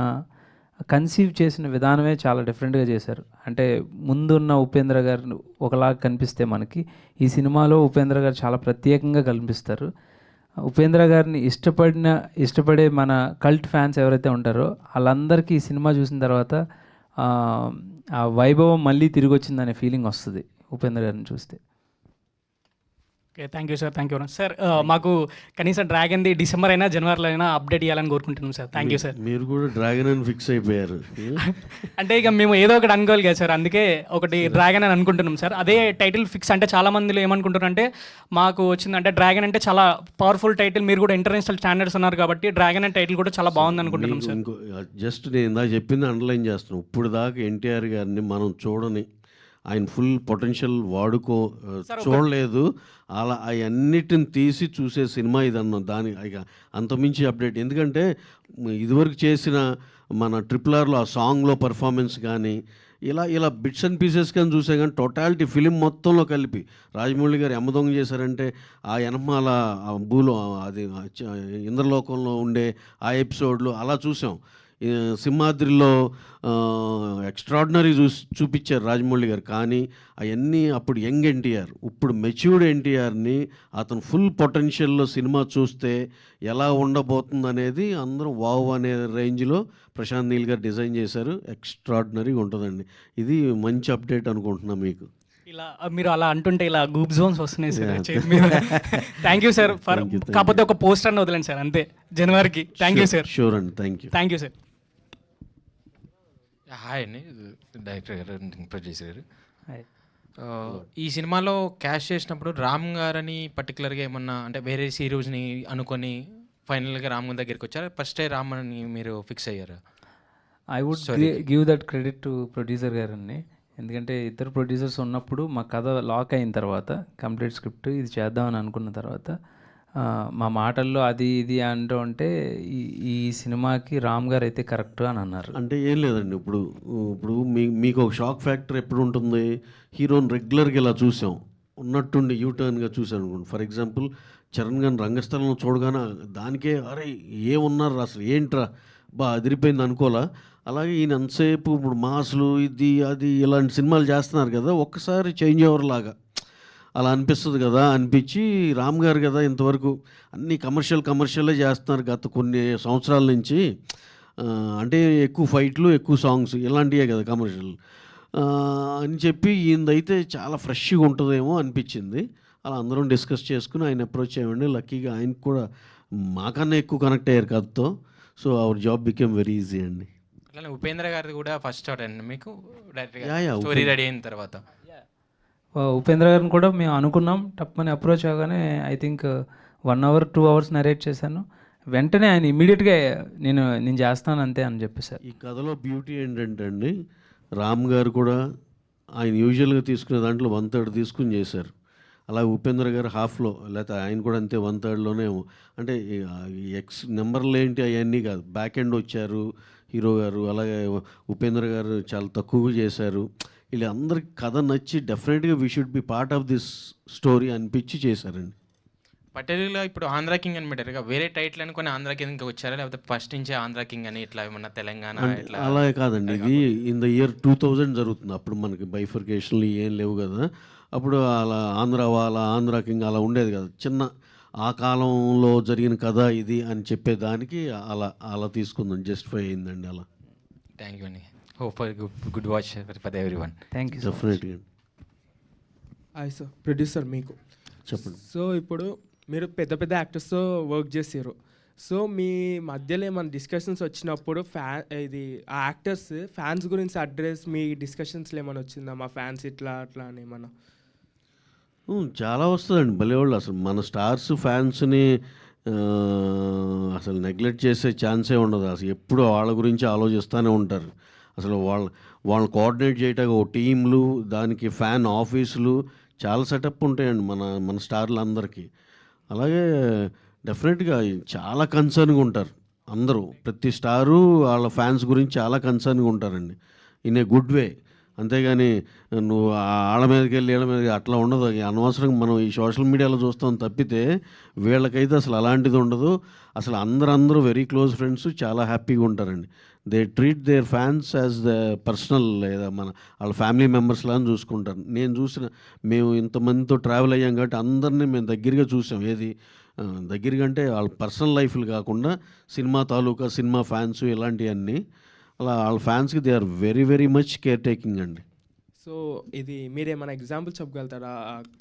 [SPEAKER 2] కన్సీవ్ చేసిన విధానమే చాలా డిఫరెంట్గా చేశారు. అంటే ముందున్న ఉపేంద్ర గారు ఒకలాగా కనిపిస్తే మనకి ఈ సినిమాలో ఉపేంద్ర గారు చాలా ప్రత్యేకంగా కనిపిస్తారు. ఉపేంద్ర గారిని ఇష్టపడే మన కల్ట్ ఫ్యాన్స్ ఎవరైతే ఉంటారో వాళ్ళందరికీ ఈ సినిమా చూసిన తర్వాత ఆ వైభవం మళ్ళీ తిరిగి వచ్చిందనే ఫీలింగ్ వస్తుంది ఉపేంద్ర గారిని చూస్తే.
[SPEAKER 8] Okay, thank you sir. Thank you sir. మాకు కనీసం డ్రాగన్ది డిసెంబర్ అయినా జనవరిలో అయినా అప్డేట్ ఇవ్వాలని కోరుకుంటున్నాం సార్. Thank you sir.
[SPEAKER 1] మీరు కూడా డ్రాగన్ అని ఫిక్స్ అయిపోయారు.
[SPEAKER 8] అంటే ఇక మేము ఏదో ఒకటి అనుకోవాలి కదా సార్, అందుకే ఒకటి డ్రాగన్ అని అనుకుంటున్నాం సార్. అదే టైటిల్ ఫిక్స్. అంటే చాలా మందిలో ఏమనుకుంటున్నారు అంటే మాకు వచ్చిందంటే డ్రాగన్ అంటే చాలా పవర్ఫుల్ టైటిల్, మీరు కూడా ఇంటర్నేషనల్ స్టాండర్డ్స్ ఉన్నారు కాబట్టి డ్రాగన్ అనే టైటిల్ కూడా చాలా బాగుంది అనుకుంటున్నాం సార్.
[SPEAKER 1] జస్ట్ నేను ఇందాక చెప్పింది అండర్లైన్ చేస్తున్నాను. ఇప్పుడు దాకా ఎన్టీఆర్ గారిని మనం చూడని ఆయన ఫుల్ పొటెన్షియల్ చూడలేదు. అలా అవన్నిటిని తీసి చూసే సినిమా ఇదన్నా. దాని ఇక అంతమించి అప్డేట్. ఎందుకంటే ఇదివరకు చేసిన మన RRRలో ఆ సాంగ్లో పర్ఫార్మెన్స్ కానీ ఇలా బిట్స్ అండ్ పీసెస్ కానీ చూసే కానీ టోటాలిటీ ఫిలిం మొత్తంలో కలిపి రాజమౌళి గారు యమదొంగ చేశారంటే ఆ ఎనమాల అది ఇంద్రలోకంలో ఉండే ఆ ఎపిసోడ్లు అలా చూసాం. సింహాద్రిలో ఎక్స్ట్రాడినరీ చూపించారు రాజమౌళి గారు. కానీ అవన్నీ అప్పుడు యంగ్ ఎన్టీఆర్, ఇప్పుడు మెచ్యూర్డ్ ఎన్టీఆర్ని అతను ఫుల్ పొటెన్షియల్లో సినిమా చూస్తే ఎలా ఉండబోతుంది అనేది అందరం వావ్ అనే రేంజ్లో ప్రశాంత్ నీల్ గారు డిజైన్ చేశారు. ఎక్స్ట్రాడినరీగా ఉంటుందండి. ఇది మంచి అప్డేట్ అనుకుంటున్నాను మీకు.
[SPEAKER 8] ఇలా మీరు అలా అంటుంటే ఇలా గూప్ జోన్స్ వస్తున్నాయి సార్ చేతి మీద. థ్యాంక్ యూ సార్ ఫర్, కాకపోతే ఒక పోస్టర్ అని వదలండి సార్ అంతే జనవరికి. Thank you sir.
[SPEAKER 1] షూర్ అండి, థ్యాంక్ యూ
[SPEAKER 8] సార్.
[SPEAKER 9] హాయ్ అండి, డైరెక్టర్ గారు, ప్రొడ్యూసర్ గారు. ఈ సినిమాలో క్యాష్ చేసినప్పుడు రామ్ గారని పర్టికులర్గా ఏమన్నా అంటే వేరే హీరోస్ని అనుకొని ఫైనల్గా రామ్ దగ్గరికి వచ్చారు, ఫస్టే రామ్ అని మీరు ఫిక్స్ అయ్యారు?
[SPEAKER 2] I would give that credit to producer గారండి. ఎందుకంటే ఇద్దరు ప్రొడ్యూసర్స్ ఉన్నప్పుడు మా కథ లాక్ అయిన తర్వాత, కంప్లీట్ స్క్రిప్ట్ ఇది చేద్దామని అనుకున్న తర్వాత మా మాటల్లో అది ఇది అంటూ ఉంటే ఈ సినిమాకి రామ్ గారు అయితే కరెక్ట్ అని అన్నారు.
[SPEAKER 1] అంటే ఏం లేదండి, ఇప్పుడు మీకు ఒక షాక్ ఫ్యాక్టర్ ఎప్పుడు ఉంటుంది, హీరోని రెగ్యులర్గా ఇలా చూసాం, ఉన్నట్టుండి యూటర్న్గా చూసాను అనుకోండి. ఫర్ ఎగ్జాంపుల్ చరణ్ గారిని రంగస్థలంలో చూడగానే దానికే అరే ఏమున్నారు అసలు ఏంట్రా అదిరిపోయింది అనుకోలా. అలాగే ఈయన ఎంతసేపు ఇప్పుడు మాసులు ఇది అది ఇలాంటి సినిమాలు చేస్తున్నారు కదా, ఒక్కసారి చేంజ్ ఓవర్ లాగా అలా అనిపిస్తుంది కదా. అనిపించి రామ్ గారు కదా ఇంతవరకు అన్ని కమర్షియలే చేస్తున్నారు గత కొన్ని సంవత్సరాల నుంచి, అంటే ఎక్కువ ఫైట్లు ఎక్కువ సాంగ్స్ ఇలాంటివే కదా కమర్షియల్ అని చెప్పి ఈయనదైతే చాలా ఫ్రెష్గా ఉంటుందేమో అనిపించింది. అలా అందరం డిస్కస్ చేసుకుని ఆయన అప్రోచ్ అయ్యండి. లక్కీగా ఆయనకు కూడా మాకన్నా ఎక్కువ కనెక్ట్ అయ్యారు కథతో. So our job became very easy అండి.
[SPEAKER 9] అట్లా ఉపేంద్ర గారిది కూడా ఫస్ట్ షాట్ అండి మీకు డైరెక్ట్గా
[SPEAKER 1] యా,
[SPEAKER 9] స్టోరీ రెడీ అయిన తర్వాత?
[SPEAKER 2] ఉపేంద్ర గారిని కూడా మేము అనుకున్నాం, టప్పని అప్రోచ్ అవగానే I think 1 hour 2 hours narrate చేశాను. వెంటనే ఆయన ఇమీడియట్గా నేను చేస్తాను అంతే అని చెప్పేశారు.
[SPEAKER 1] ఈ కథలో బ్యూటీ ఏంటంటే అండి, రామ్ గారు కూడా ఆయన యూజువల్గా తీసుకునే దాంట్లో 1/3 తీసుకుని చేశారు. అలాగే ఉపేంద్ర గారు హాఫ్లో, లేకపోతే ఆయన కూడా అంతే 1/3లోనే. అంటే ఎక్స్ నెంబర్లు ఏంటి అవన్నీ కాదు, బ్యాక్ ఎండ్ వచ్చారు హీరో గారు. అలాగే ఉపేంద్ర గారు చాలా తక్కువగా చేశారు. వీళ్ళందరికీ కథ నచ్చి డెఫినెట్గా we should be part of this story అనిపించి చేశారండి.
[SPEAKER 9] పర్టికులర్గా ఇప్పుడు ఆంధ్ర కింగ్ అని పెట్టారు, వేరే టైటిల్ అనుకుని ఆంధ్ర కింగ్ వచ్చారా, లేకపోతే ఫస్ట్ నుంచే ఆంధ్ర కింగ్ అని ఇట్లా ఏమన్నా తెలంగాణ ఇట్లా?
[SPEAKER 1] అలాగే కాదండి, ఇది ఇన్ ద ఇయర్ 2000 జరుగుతుంది. అప్పుడు మనకి బైఫర్కేషన్లు ఏం లేవు కదా. అప్పుడు అలా ఆంధ్ర కింగ్ అలా ఉండేది కదా, చిన్న ఆ కాలంలో జరిగిన కథ ఇది అని చెప్పేదానికి అలా తీసుకుందాం, జస్టిఫై అయిందండి అలా.
[SPEAKER 9] థ్యాంక్ యూ అండి. Hope for good watch for everyone.
[SPEAKER 2] Thank you.
[SPEAKER 1] డెఫినెట్గా.
[SPEAKER 10] హాయ్ సార్, ప్రొడ్యూసర్ మీకు
[SPEAKER 1] చెప్పండి.
[SPEAKER 10] సో ఇప్పుడు మీరు పెద్ద పెద్ద యాక్టర్స్తో వర్క్ చేసారు. సో మీ మధ్యలో ఏమైనా డిస్కషన్స్ వచ్చినప్పుడు ఇది ఆ యాక్టర్స్ ఫ్యాన్స్ గురించి అడ్రస్ మీ డిస్కషన్స్లో ఏమైనా వచ్చిందా, మా ఫ్యాన్స్ ఇట్లా అట్లా అని ఏమన్నా?
[SPEAKER 1] చాలా వస్తుందండి భలేవాళ్ళు. అసలు మన స్టార్స్ ఫ్యాన్స్ని అసలు నెగ్లెక్ట్ చేసే ఛాన్సే ఉండదు. అసలు ఎప్పుడు వాళ్ళ గురించి ఆలోచిస్తూనే ఉంటారు. అసలు వాళ్ళని కోఆర్డినేట్ చేయటానికి ఒక టీంలు, దానికి ఫ్యాన్ ఆఫీసులు, చాలా సెటప్ ఉంటాయండి మన స్టార్లందరికీ. అలాగే డెఫినెట్గా చాలా కన్సర్న్గా ఉంటారు అందరూ. ప్రతి స్టారు వాళ్ళ ఫ్యాన్స్ గురించి చాలా కన్సర్న్గా ఉంటారండి, ఇన్ ఏ గుడ్ వే. అంతేగాని నువ్వు వాళ్ళ మీదకి వెళ్ళి వీళ్ళ మీదకి అట్లా ఉండదు. అనవసరంగా మనం ఈ సోషల్ మీడియాలో చూస్తాం తప్పితే వీళ్ళకైతే అసలు అలాంటిది ఉండదు. అసలు అందరూ వెరీ క్లోజ్ ఫ్రెండ్స్, చాలా హ్యాపీగా ఉంటారండి. They treat their fans as the personal, లేదా వాళ్ళ ఫ్యామిలీ మెంబర్స్ లాగా చూసుకుంటారు. మేము ఇంతమందితో ట్రావెల్ అయ్యాం కాబట్టి అందరినీ మేము దగ్గరగా చూసాం. ఏది దగ్గరగా అంటే వాళ్ళ పర్సనల్ లైఫ్లు కాకుండా సినిమా తాలూకా, సినిమా ఫ్యాన్స్ ఇలాంటివన్నీ. అలా వాళ్ళ ఫ్యాన్స్కి they are very very much care taking అండి.
[SPEAKER 10] సో ఇది మీరు ఏమైనా ఎగ్జాంపుల్ చెప్పగలుగుతారా?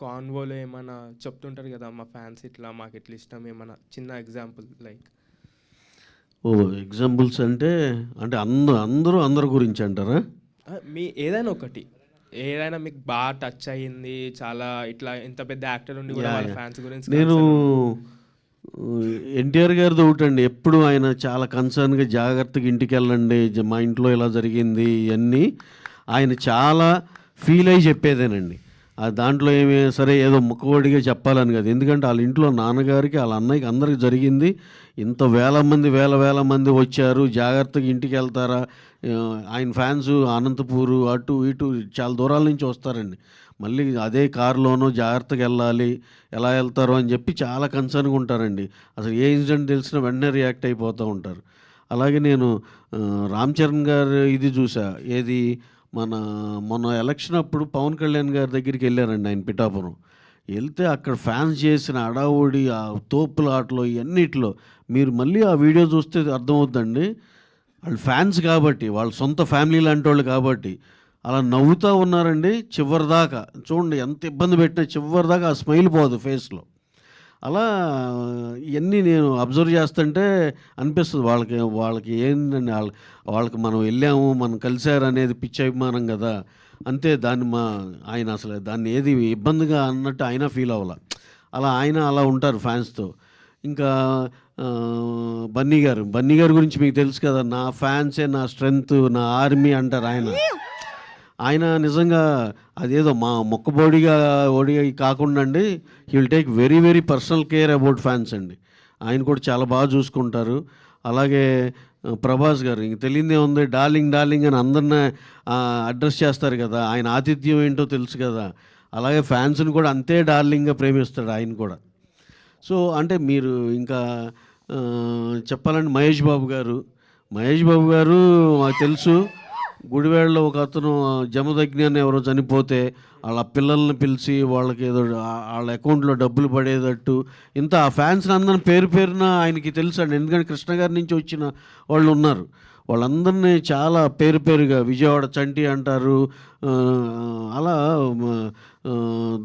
[SPEAKER 10] కాన్వోలో ఏమైనా చెప్తుంటారు కదా, మా ఫ్యాన్స్ ఇట్లా మాకు ఇట్లా ఇష్టం, ఏమైనా చిన్న ఎగ్జాంపుల్ లైక్?
[SPEAKER 1] ఎగ్జాంపుల్స్ అంటే అందరి గురించి అంటారా?
[SPEAKER 10] మీ ఏదైనా ఒకటి, ఏదైనా మీకు బాగా టచ్ అయ్యింది, చాలా ఇట్లా ఇంత పెద్ద యాక్టర్ ఉండి కూడా వాళ్ళ ఫ్యాన్స్ గురించి.
[SPEAKER 1] నేను ఎన్టీఆర్ గారిది ఒకటండి, ఎప్పుడు ఆయన చాలా కన్సర్న్గా జాగ్రత్తగా ఇంటికి వెళ్ళండి, మా ఇంట్లో ఇలా జరిగింది ఇవన్నీ ఆయన చాలా ఫీల్ అయ్యి చెప్పేదేనండి. దాంట్లో ఏమి సరే ఏదో ముక్కవడిగా చెప్పాలని కాదు, ఎందుకంటే వాళ్ళ ఇంట్లో నాన్నగారికి వాళ్ళ అన్నయ్యకి అందరికి జరిగింది. ఇంత వేల మంది వచ్చారు, జాగ్రత్తగా ఇంటికి వెళ్తారా, ఆయన ఫ్యాన్స్ అనంతపూరు అటు ఇటు చాలా దూరాల నుంచి వస్తారండి, మళ్ళీ అదే కారులోనూ జాగ్రత్తగా వెళ్ళాలి, ఎలా వెళ్తారో అని చెప్పి చాలా కన్సర్న్గా ఉంటారండి. అసలు ఏ ఇన్సిడెంట్ తెలిసినా వెంటనే రియాక్ట్ అయిపోతూ ఉంటారు. అలాగే నేను రామ్ చరణ్ గారు ఇది చూసా, ఏది మొన్న ఎలక్షన్ అప్పుడు పవన్ కళ్యాణ్ గారి దగ్గరికి వెళ్ళారండి ఆయన పిఠాపురం. వెళ్తే అక్కడ ఫ్యాన్స్ చేసిన అడావుడి, ఆ తోపులాటలో ఇవన్నిట్లో మీరు మళ్ళీ ఆ వీడియో చూస్తే అర్థమవుతుందండి. వాళ్ళు ఫ్యాన్స్ కాబట్టి, వాళ్ళ సొంత ఫ్యామిలీ లాంటి వాళ్ళు కాబట్టి అలా నవ్వుతూ ఉన్నారండి చివరిదాకా. చూడండి ఎంత ఇబ్బంది పెట్టినా చివరిదాకా ఆ స్మైల్ పోదు ఫేస్లో. అలా ఇవన్నీ నేను అబ్జర్వ్ చేస్తుంటే అనిపిస్తుంది వాళ్ళకి ఏంటండి, వాళ్ళకి మనం వెళ్ళాము, మనం కలిశారు అనేది పిచ్చి అభిమానం కదా, అంతే. ఆయన అసలు దాన్ని ఏది ఇబ్బందిగా అన్నట్టు ఆయన ఫీల్ అవ్వాల. ఆయన అలా ఉంటారు ఫ్యాన్స్తో. ఇంకా బన్నీ గారి గురించి మీకు తెలుసు కదా, నా ఫ్యాన్సే నా స్ట్రెంగ్త్, నా ఆర్మీ అంటారు ఆయన నిజంగా అదేదో మా మొక్కబోడిగా కాకుండా అండి, he will take very personal care about fans అండి. ఆయన కూడా చాలా బాగా చూసుకుంటారు. అలాగే ప్రభాస్ గారు ఇంక తెలియదే ఉంది, డార్లింగ్ అని అందరిని అడ్రస్ చేస్తారు కదా, ఆయన ఆతిథ్యం ఏంటో తెలుసు కదా, అలాగే ఫ్యాన్స్ని కూడా అంతే డార్లింగ్గా ప్రేమిస్తాడు ఆయన కూడా. సో అంటే మీరు ఇంకా చెప్పాలంటే మహేష్ బాబు గారు మాకు తెలుసు, గుడివాడలో ఒక అతను జమదగ్ని అని ఎవరో చనిపోతే వాళ్ళ పిల్లల్ని పిలిచి వాళ్ళకి ఏదో వాళ్ళ అకౌంట్లో డబ్బులు పడేటట్టు ఇంత ఆ ఫ్యాన్స్ని అందరిని పేరున ఆయనకి తెలుసు అండి. ఎందుకంటే కృష్ణ గారి నుంచి వచ్చిన వాళ్ళు ఉన్నారు, వాళ్ళందరినీ చాలా పేరుగా విజయవాడ చంటి అంటారు, అలా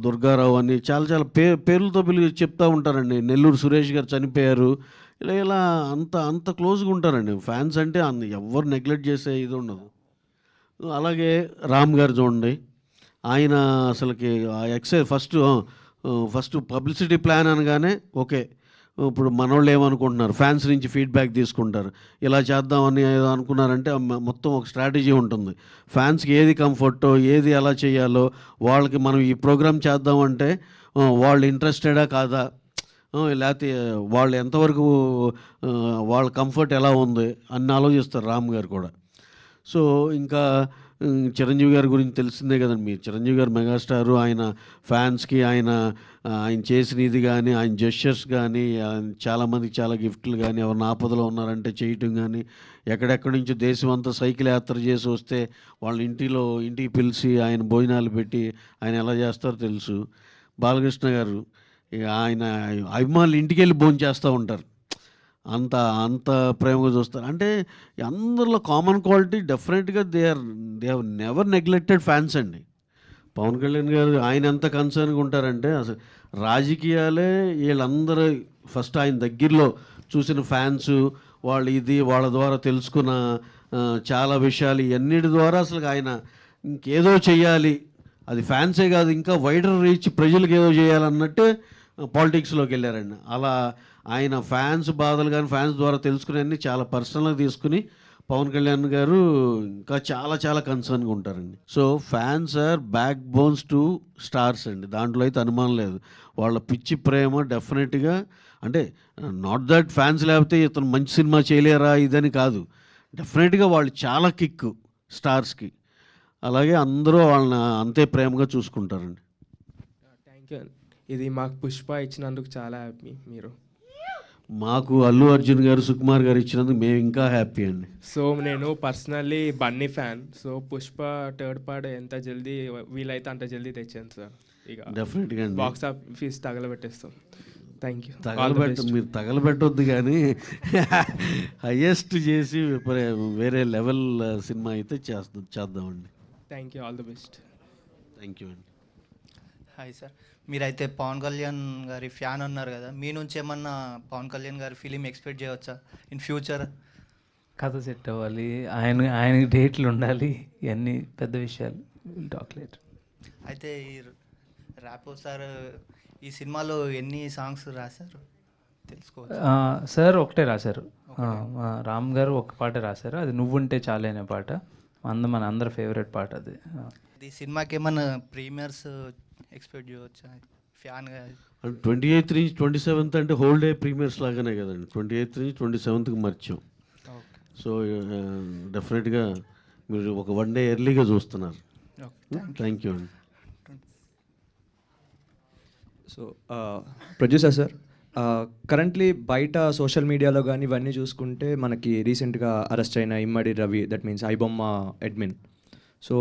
[SPEAKER 1] దుర్గారావు అని చాలా పేర్లతో చెప్తూ ఉంటారండి. నెల్లూరు సురేష్ గారు చనిపోయారు, ఇలా అంత క్లోజ్గా ఉంటారండి ఫాన్స్ అంటే. ఎవరు నెగ్లెక్ట్ చేసే ఇది ఉండదు. అలాగే రామ్ గారు చూడండి, ఆయన అసలుకి ఫస్ట్ పబ్లిసిటీ ప్లాన్ అనగానే ఓకే, ఇప్పుడు మనోళ్ళు ఏమనుకుంటున్నారు, ఫ్యాన్స్ నుంచి ఫీడ్బ్యాక్ తీసుకుంటారు, ఇలా చేద్దామని ఏదో అనుకున్నారంటే మొత్తం ఒక స్ట్రాటజీ ఉంటుంది. ఫ్యాన్స్కి ఏది కంఫర్టో, ఏది ఎలా చేయాలో, వాళ్ళకి మనం ఈ ప్రోగ్రామ్ చేద్దామంటే వాళ్ళు ఇంట్రెస్టెడా కాదా, లేకపోతే వాళ్ళు ఎంతవరకు వాళ్ళ కంఫర్ట్ ఎలా ఉంది అని ఆలోచిస్తారు రామ్ గారు కూడా. సో ఇంకా చిరంజీవి గారి గురించి తెలిసిందే కదండి, మీరు చిరంజీవి గారు మెగాస్టారు, ఆయన ఫ్యాన్స్కి ఆయన చేసిన ఇది కానీ, ఆయన జెస్చర్స్ కానీ, చాలామందికి చాలా గిఫ్ట్లు కానీ, ఎవరిని ఆపదలో ఉన్నారంటే చేయటం కానీ, ఎక్కడెక్కడి నుంచో దేశం అంతా సైకిల్ యాత్ర చేసి వస్తే వాళ్ళ ఇంటికి పిలిచి ఆయన భోజనాలు పెట్టి ఆయన ఎలా చేస్తారో తెలుసు. బాలకృష్ణ గారు ఆయన అభిమానులు ఇంటికి వెళ్ళి భోజనం చేస్తూ ఉంటారు, అంత ప్రేమగా చూస్తారు. అంటే అందరిలో కామన్ క్వాలిటీ డెఫినెట్గా they have never neglected fans అండి. పవన్ కళ్యాణ్ గారు ఆయన ఎంత కన్సర్న్గా ఉంటారంటే, అసలు రాజకీయాలే వీళ్ళందరూ ఫస్ట్ ఆయన దగ్గరలో చూసిన ఫ్యాన్స్, వాళ్ళ ద్వారా తెలుసుకున్న చాలా విషయాలు, ఇవన్నిటి ద్వారా అసలు ఆయన ఇంకేదో చెయ్యాలి, అది ఫ్యాన్సే కాదు ఇంకా వైడర్ రీచ్ ప్రజలకు ఏదో చేయాలన్నట్టే పాలిటిక్స్లోకి వెళ్ళారండి. అలా ఆయన ఫ్యాన్స్ బాధలు కానీ ఫ్యాన్స్ ద్వారా తెలుసుకునేవన్నీ చాలా పర్సనల్గా తీసుకుని పవన్ కళ్యాణ్ గారు ఇంకా చాలా కన్సర్న్గా ఉంటారండి. So fans are back bones to stars అండి, దాంట్లో అయితే అనుమానం లేదు. వాళ్ళ పిచ్చి ప్రేమ డెఫినెట్గా, అంటే నాట్ దట్ ఫ్యాన్స్ లేకపోతే ఇతను మంచి సినిమా చేయలేరా ఇదని కాదు, డెఫినెట్గా వాళ్ళు చాలా కిక్ స్టార్స్కి. అలాగే అందరూ వాళ్ళని అంతే ప్రేమగా చూసుకుంటారండి.
[SPEAKER 10] Thank you. ఇది మాకు పుష్ప ఇచ్చినందుకు చాలా హ్యాపీ. మీరు
[SPEAKER 1] మాకు అల్లు అర్జున్ గారు, సుకుమార్ గారు ఇచ్చినందుకు మేము ఇంకా హ్యాపీ అండి.
[SPEAKER 10] సో నేను personally Bunny fan. So Pushpa third part ఎంత జల్దీ వీలైతే అంత జల్దీ తెచ్చాను సార్. ఇక
[SPEAKER 1] డెఫినెట్గా
[SPEAKER 10] బాక్స్ ఆఫీస్ తగలబెట్టేస్తాం. Thank you.
[SPEAKER 1] మీరు తగలబెట్టొద్దు కానీ హయ్యెస్ట్ చేసి వేరే లెవెల్ సినిమా అయితే చేద్దామండి.
[SPEAKER 10] Thank you. All the best.
[SPEAKER 1] Thank you అండి.
[SPEAKER 11] హాయ్ సార్, మీరైతే పవన్ కళ్యాణ్ గారి ఫ్యాన్ అన్నారు కదా, మీ నుంచి ఏమన్నా పవన్ కళ్యాణ్ గారి ఫిలిం ఎక్స్పెక్ట్ చేయవచ్చా ఇన్ ఫ్యూచర్?
[SPEAKER 2] కథ సెట్ అవ్వాలి, ఆయనకి డేట్లు ఉండాలి, ఇవన్నీ పెద్ద విషయాలు, టాక్ లేట్.
[SPEAKER 11] అయితే ఈ ర్యాపో సార్ ఈ సినిమాలో ఎన్ని సాంగ్స్ రాశారు తెలుసుకోవచ్చు?
[SPEAKER 2] సార్ ఒకటే రాశారు, రామ్ గారు ఒక పాట రాశారు, అది నువ్వుంటే చాలే అనే పాట, మన అందరి ఫేవరెట్ పాట అది.
[SPEAKER 11] ఈ సినిమాకి ఏమన్నా ప్రీమియర్స్ ఎక్స్పెక్ట్ చేయవచ్చా ఫ్యాన్గా?
[SPEAKER 1] 28th నుంచి 27th అంటే హోల్ డే ప్రీమియర్స్ లాగానే కదండి. 28th నుంచి 27th మర్చాం. సో డెఫినెట్గా మీరు ఒక 1 day ఎర్లీగా చూస్తున్నారు. థ్యాంక్ యూ అండి.
[SPEAKER 7] సో ప్రొడ్యూసర్ సార్, కరెంట్లీ బయట సోషల్ మీడియాలో కానీ ఇవన్నీ చూసుకుంటే మనకి రీసెంట్గా అరెస్ట్ అయిన Immadi Ravi, that means iBomma admin. So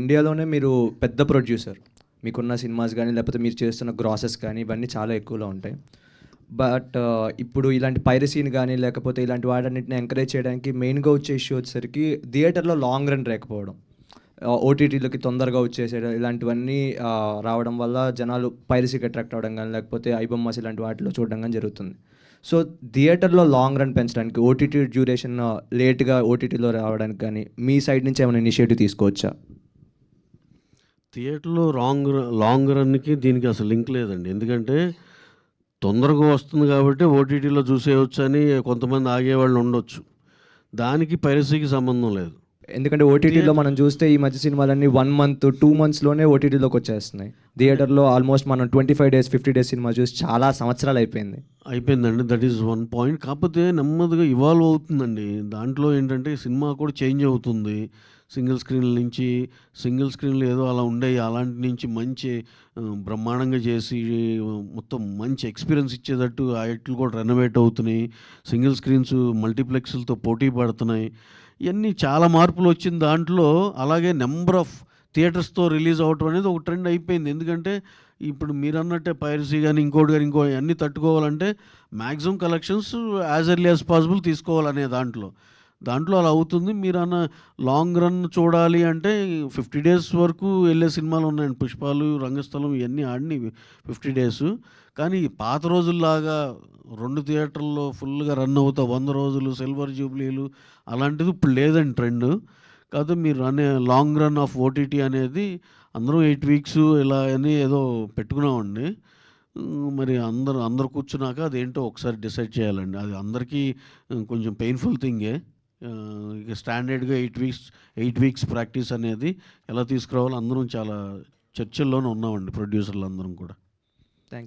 [SPEAKER 7] ఇండియాలోనే మీరు పెద్ద ప్రొడ్యూసర్, మీకున్న సినిమాస్ కానీ లేకపోతే మీరు చేస్తున్న గ్రాసెస్ కానీ ఇవన్నీ చాలా ఎక్కువలో ఉంటాయి. బట్ ఇప్పుడు ఇలాంటి పైరసీని కానీ లేకపోతే ఇలాంటి వాటన్నిటిని ఎంకరేజ్ చేయడానికి మెయిన్గా వచ్చే ఇష్యూ వచ్చేసరికి థియేటర్లో లాంగ్ రన్ లేకపోవడం, ఓటీటీలోకి తొందరగా వచ్చేసేయడం, ఇలాంటివన్నీ రావడం వల్ల జనాలు పైరసీకి అట్రాక్ట్ అవ్వడం కానీ లేకపోతే ఐబొమ్మస్ ఇలాంటి వాటిలో చూడడం కానీ జరుగుతుంది. సో థియేటర్లో లాంగ్ రన్ పెంచడానికి ఓటీటీ డ్యూరేషన్ లేట్గా ఓటీటీలో రావడానికి కానీ మీ సైడ్ నుంచి ఏమైనా ఇనిషియేటివ్ తీసుకోవచ్చా?
[SPEAKER 1] థియేటర్లో లాంగ్ రన్కి దీనికి అసలు లింక్ లేదండి. ఎందుకంటే తొందరగా వస్తుంది కాబట్టి ఓటీటీలో చూసేయచ్చు అని కొంతమంది ఆగేవాళ్ళు ఉండొచ్చు. దానికి పైరసీకి సంబంధం లేదు.
[SPEAKER 7] ఎందుకంటే ఓటీటీలో మనం చూస్తే ఈ మధ్య సినిమాలన్నీ 1 month 2 monthsలోనే ఓటీటీలోకి వచ్చేస్తున్నాయి. థియేటర్లో ఆల్మోస్ట్ మనం 25 days 50 days సినిమా చూసి చాలా సంవత్సరాలు అయిపోయిందండి. That is one point. కాకపోతే నెమ్మదిగా ఇవాల్వ్ అవుతుందండి. దాంట్లో ఏంటంటే సినిమా కూడా చేంజ్ అవుతుంది. సింగిల్ స్క్రీన్లు ఏదో అలా ఉండేవి, అలాంటి నుంచి మంచి బ్రహ్మాండంగా చేసి మొత్తం మంచి ఎక్స్పీరియన్స్ ఇచ్చేటట్టు వాటిలు కూడా రెనోవేట్ అవుతున్నాయి. సింగిల్ స్క్రీన్స్ మల్టీప్లెక్స్లతో పోటీ పడుతున్నాయి. ఇవన్నీ చాలా మార్పులు వచ్చిన దాంట్లో. అలాగే నెంబర్ ఆఫ్ థియేటర్స్తో రిలీజ్ అవ్వటం అనేది ఒక ట్రెండ్ అయిపోయింది. ఎందుకంటే ఇప్పుడు మీరు అన్నట్టే పైరసీ కానీ ఇంకోటి అన్నీ తట్టుకోవాలంటే maximum collections as early as possible తీసుకోవాలనే దాంట్లో అలా అవుతుంది. మీరు అన్న లాంగ్ రన్ చూడాలి అంటే 50 days వరకు వెళ్ళే సినిమాలు ఉన్నాయండి. పుష్పాలు, రంగస్థలం ఇవన్నీ ఆడిని 50 days. కానీ పాత రోజుల్లాగా 2 థియేటర్లో ఫుల్గా రన్ అవుతా 100 రోజులు సిల్వర్ జూబ్లీలు అలాంటిది ఇప్పుడు లేదండి ట్రెండ్. కాకపోతే మీరు అనే లాంగ్ రన్ ఆఫ్ ఓటీటీ అనేది అందరం 8 weeks ఇలా అని ఏదో పెట్టుకున్నామండి. మరి అందరు కూర్చున్నాక అదేంటో ఒకసారి డిసైడ్ చేయాలండి. అది అందరికీ కొంచెం పెయిన్ఫుల్ థింగే. ఇక స్టాండర్డ్గా 8 weeks ప్రాక్టీస్ అనేది ఎలా తీసుకురావాలో అందరం చాలా చర్చల్లోనే ఉన్నామండి, ప్రొడ్యూసర్లు అందరం కూడా.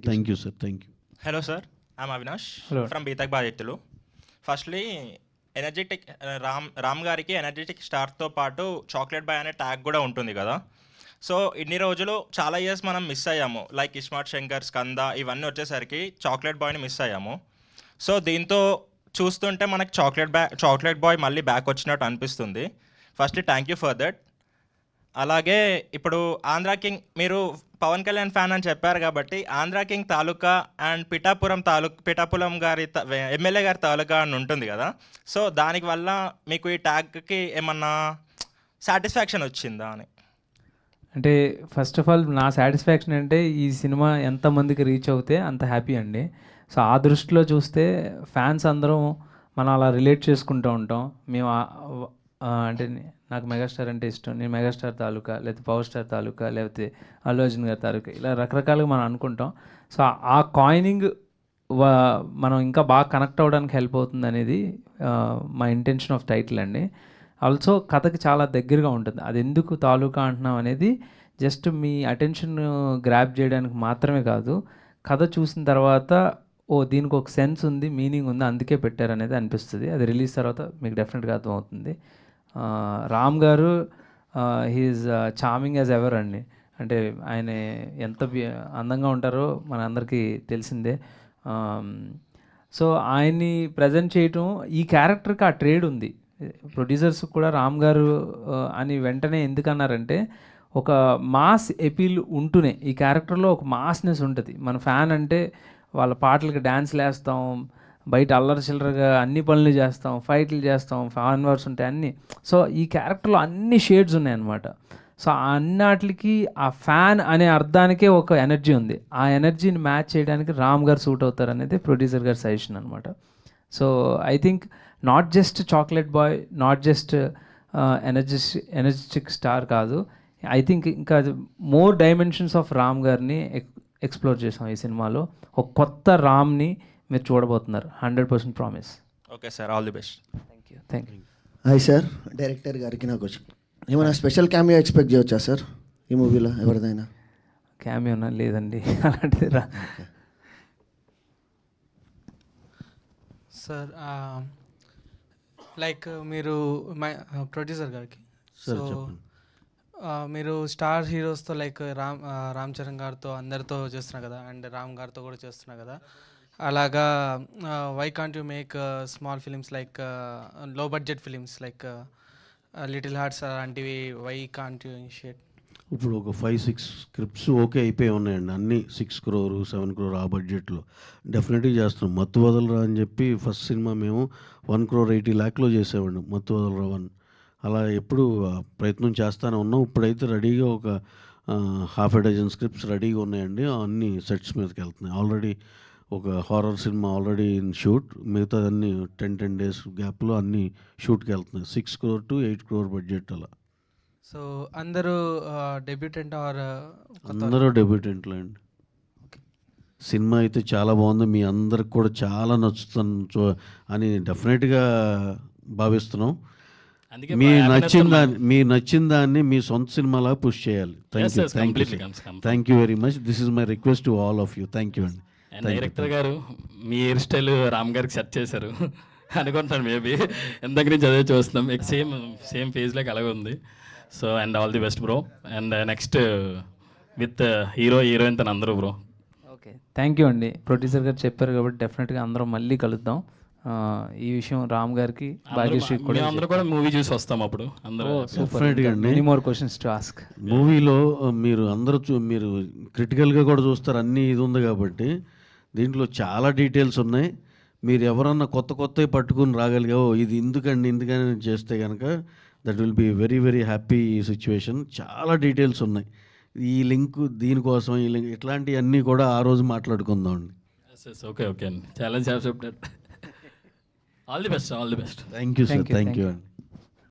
[SPEAKER 7] Thank you sir. Thank you.
[SPEAKER 12] Hello sir, I'm Avinash from బీతక్ బాధితులు. ఫస్ట్లీ ఎనర్జెటిక్ రామ్ గారికి ఎనర్జెటిక్ స్టార్తో పాటు చాక్లెట్ బాయ్ అనే ట్యాగ్ కూడా ఉంటుంది కదా. సో ఇన్ని రోజులు చాలా ఇయర్స్ మనం మిస్ అయ్యాము. లైక్ ఇస్మార్ట్ శంకర్, స్కంద ఇవన్నీ వచ్చేసరికి చాక్లెట్ బాయ్ని మిస్ అయ్యాము. సో దీంతో చూస్తుంటే మనకి చాక్లెట్ బాయ్ మళ్ళీ బ్యాక్ వచ్చినట్టు అనిపిస్తుంది. First thank you for that. అలాగే ఇప్పుడు ఆంధ్రా కింగ్, మీరు పవన్ కళ్యాణ్ ఫ్యాన్ అని చెప్పారు కాబట్టి Andhra king taluka and Pithapuram గారి ఎమ్మెల్యే గారి తాలూకా అని ఉంటుంది కదా. సో దానికి వల్ల మీకు ఈ ట్యాగ్కి ఏమన్నా సాటిస్ఫాక్షన్ వచ్చిందా అని?
[SPEAKER 2] అంటే ఫస్ట్ ఆఫ్ ఆల్ నా సాటిస్ఫాక్షన్ అంటే ఈ సినిమా ఎంతమందికి రీచ్ అవుతే అంత హ్యాపీ అండి. సో ఆ దృష్టిలో చూస్తే ఫ్యాన్స్ అందరం మనం అలా రిలేట్ చేసుకుంటూ ఉంటాం. మేము అంటే నాకు మెగాస్టార్ అంటే ఇష్టం, నేను మెగాస్టార్ తాలూకా లేకపోతే పవర్ స్టార్ తాలూకా లేకపోతే అల్లు అర్జున్ గారి తాలూకా ఇలా రకరకాలుగా మనం అనుకుంటాం. సో ఆ కాయినింగ్ మనం ఇంకా బాగా కనెక్ట్ అవ్వడానికి హెల్ప్ అవుతుంది అనేది మా ఇంటెన్షన్ ఆఫ్ టైటిల్ అండి. ఆల్సో కథకి చాలా దగ్గరగా ఉంటుంది. అది ఎందుకు తాలూకా అంటున్నాం అనేది జస్ట్ మీ అటెన్షన్ గ్రాప్ చేయడానికి మాత్రమే కాదు, కథ చూసిన తర్వాత దీనికి ఒక సెన్స్ ఉంది, మీనింగ్ ఉంది, అందుకే పెట్టారు అనేది అనిపిస్తుంది. అది రిలీజ్ తర్వాత మీకు డెఫినెట్గా అర్థమవుతుంది. రామ్ గారు హీఈస్ చార్మింగ్ యాజ్ ఎవర్ అండి. అంటే ఆయన ఎంత అందంగా ఉంటారో మన అందరికీ తెలిసిందే. సో ఆయన్ని ప్రజెంట్ చేయటం, ఈ క్యారెక్టర్కి ఆ ట్రేడ్ ఉంది. ప్రొడ్యూసర్స్ కూడా రామ్ గారు అని వెంటనే ఎందుకన్నారంటే ఒక మాస్ ఎపీల్ ఉంటూనే ఈ క్యారెక్టర్లో ఒక మాస్నెస్ ఉంటుంది. మన ఫ్యాన్ అంటే వాళ్ళ పాటలకి డ్యాన్స్లు వేస్తాం, బయట అల్లరి చిల్లరగా అన్ని పనులు చేస్తాం, ఫైట్లు చేస్తాం, ఫ్యాన్ వర్స్ ఉంటాయి అన్నీ. సో ఈ క్యారెక్టర్లో అన్ని షేడ్స్ ఉన్నాయన్నమాట. సో అన్నిటికి ఆ ఫ్యాన్ అనే అర్థానికే ఒక ఎనర్జీ ఉంది. ఆ ఎనర్జీని మ్యాచ్ చేయడానికి రామ్ గారు సూట్ అవుతారు అనేది ప్రొడ్యూసర్ గారి సజెషన్ అనమాట. So I think not just chocolate boy, not just energetic star కాదు, ఐ థింక్ ఇంకా మోర్ డైమెన్షన్స్ ఆఫ్ రామ్ గారిని ఎక్స్ప్లోర్ చేసాం ఈ సినిమాలో. ఒక కొత్త రామ్ని మీరు చూడబోతున్నారు. 100% promise.
[SPEAKER 12] Okay sir, all the best.
[SPEAKER 2] Thank you.
[SPEAKER 13] Hi sir, director గారికి నాకు ఏమైనా స్పెషల్ క్యామియో ఎక్స్పెక్ట్ చేయవచ్చా సార్ ఈ మూవీలో ఎవరిదైనా?
[SPEAKER 2] క్యామియోనా లేదండి అలాంటిది రా.
[SPEAKER 6] సార్ లైక్ మీరు మై ప్రొడ్యూసర్ గారికి
[SPEAKER 1] సార్
[SPEAKER 6] సో
[SPEAKER 1] చెప్పండి.
[SPEAKER 6] మీరు స్టార్ హీరోస్తో లైక్ రామ్ చరణ్ గారితో అందరితో చేస్తున్నారు కదా అండ్ రామ్ గారితో కూడా చేస్తున్నారు కదా, అలాగా why can't you make small films like low budget films like little hearts అలాంటివి, వై కాంట్ యూ ఇనిషియేట్?
[SPEAKER 1] ఇప్పుడు ఒక 5-6 స్క్రిప్ట్స్ ఓకే అయిపోయి ఉన్నాయండి, అన్నీ 6 crore 7 crore ఆ బడ్జెట్లో డెఫినెట్గా చేస్తున్నాం. మత్తు వదలరా అని చెప్పి ఫస్ట్ సినిమా మేము 1.80 crore చేసామండి, మత్తు వదలరా 1. అలా ఎప్పుడు ప్రయత్నం చేస్తూనే ఉన్నాం. ఇప్పుడైతే రెడీగా ఒక 6 స్క్రిప్ట్స్ రెడీగా ఉన్నాయండి, అన్నీ సెట్స్ మీదకి వెళ్తున్నాయి. ఆల్రెడీ ఒక horror cinema already in shoot, మిగతాదన్నీ 10 days గ్యాప్లో అన్నీ షూట్కి వెళ్తున్నాయి. 6 crore to 8 crore బడ్జెట్ అలా.
[SPEAKER 6] సో అందరూ డెబ్యూటెంట్ ఆర్
[SPEAKER 1] అందరూ డెబ్యూటెంట్లు అండి. సినిమా అయితే చాలా బాగుంది, మీ అందరికి కూడా చాలా నచ్చుతుంది అని డెఫినెట్గా భావిస్తున్నాం. మీ నచ్చిన దాన్ని మీ సొంత సినిమాలా పుష్ చేయాలి. Thank you very much. This is my request to all of you. Thank you అండి.
[SPEAKER 13] డైరెక్టర్ గారు మీ హెయిర్ స్టైల్ రామ్ గారికి సెట్ చేశారు అనుకుంటాను, మేబీ ఇందాక నుంచి అదే చూస్తున్నాం, సేమ్ ఫేజ్ లాగా అలాగే ఉంది. So and all the best bro, and next with heroine తన అందరూ బ్రో.
[SPEAKER 2] ఓకే, థ్యాంక్ యూ అండి. ప్రొడ్యూసర్ గారు చెప్పారు కాబట్టి డెఫినెట్గా అందరం మళ్ళీ కలుద్దాం. ఈ విషయం రామ్ గారికి, భాగ్యశ్రీ కూడా
[SPEAKER 13] అందరూ కూడా మూవీ చూసి వస్తాం అప్పుడు అందరూ.
[SPEAKER 1] డెఫినెట్గా అండి.
[SPEAKER 2] Many more questions to ask.
[SPEAKER 1] మూవీలో మీరు అందరూ మీరు క్రిటికల్గా కూడా చూస్తారు, అన్నీ ఇది ఉంది కాబట్టి దీంట్లో చాలా డీటెయిల్స్ ఉన్నాయి. మీరు ఎవరన్నా కొత్తవి పట్టుకుని రాగలిగా ఇది ఎందుకని చేస్తే కనుక that will be very very happy situation. చాలా డీటెయిల్స్ ఉన్నాయి, ఈ లింక్ దీనికోసం ఈ లింక్ ఇట్లాంటివన్నీ కూడా ఆ రోజు మాట్లాడుకుందాం అండి.
[SPEAKER 13] ఓకే ఓకే అండి, challenge accepted. All the best.
[SPEAKER 1] Thank you sir. Thank you అండి.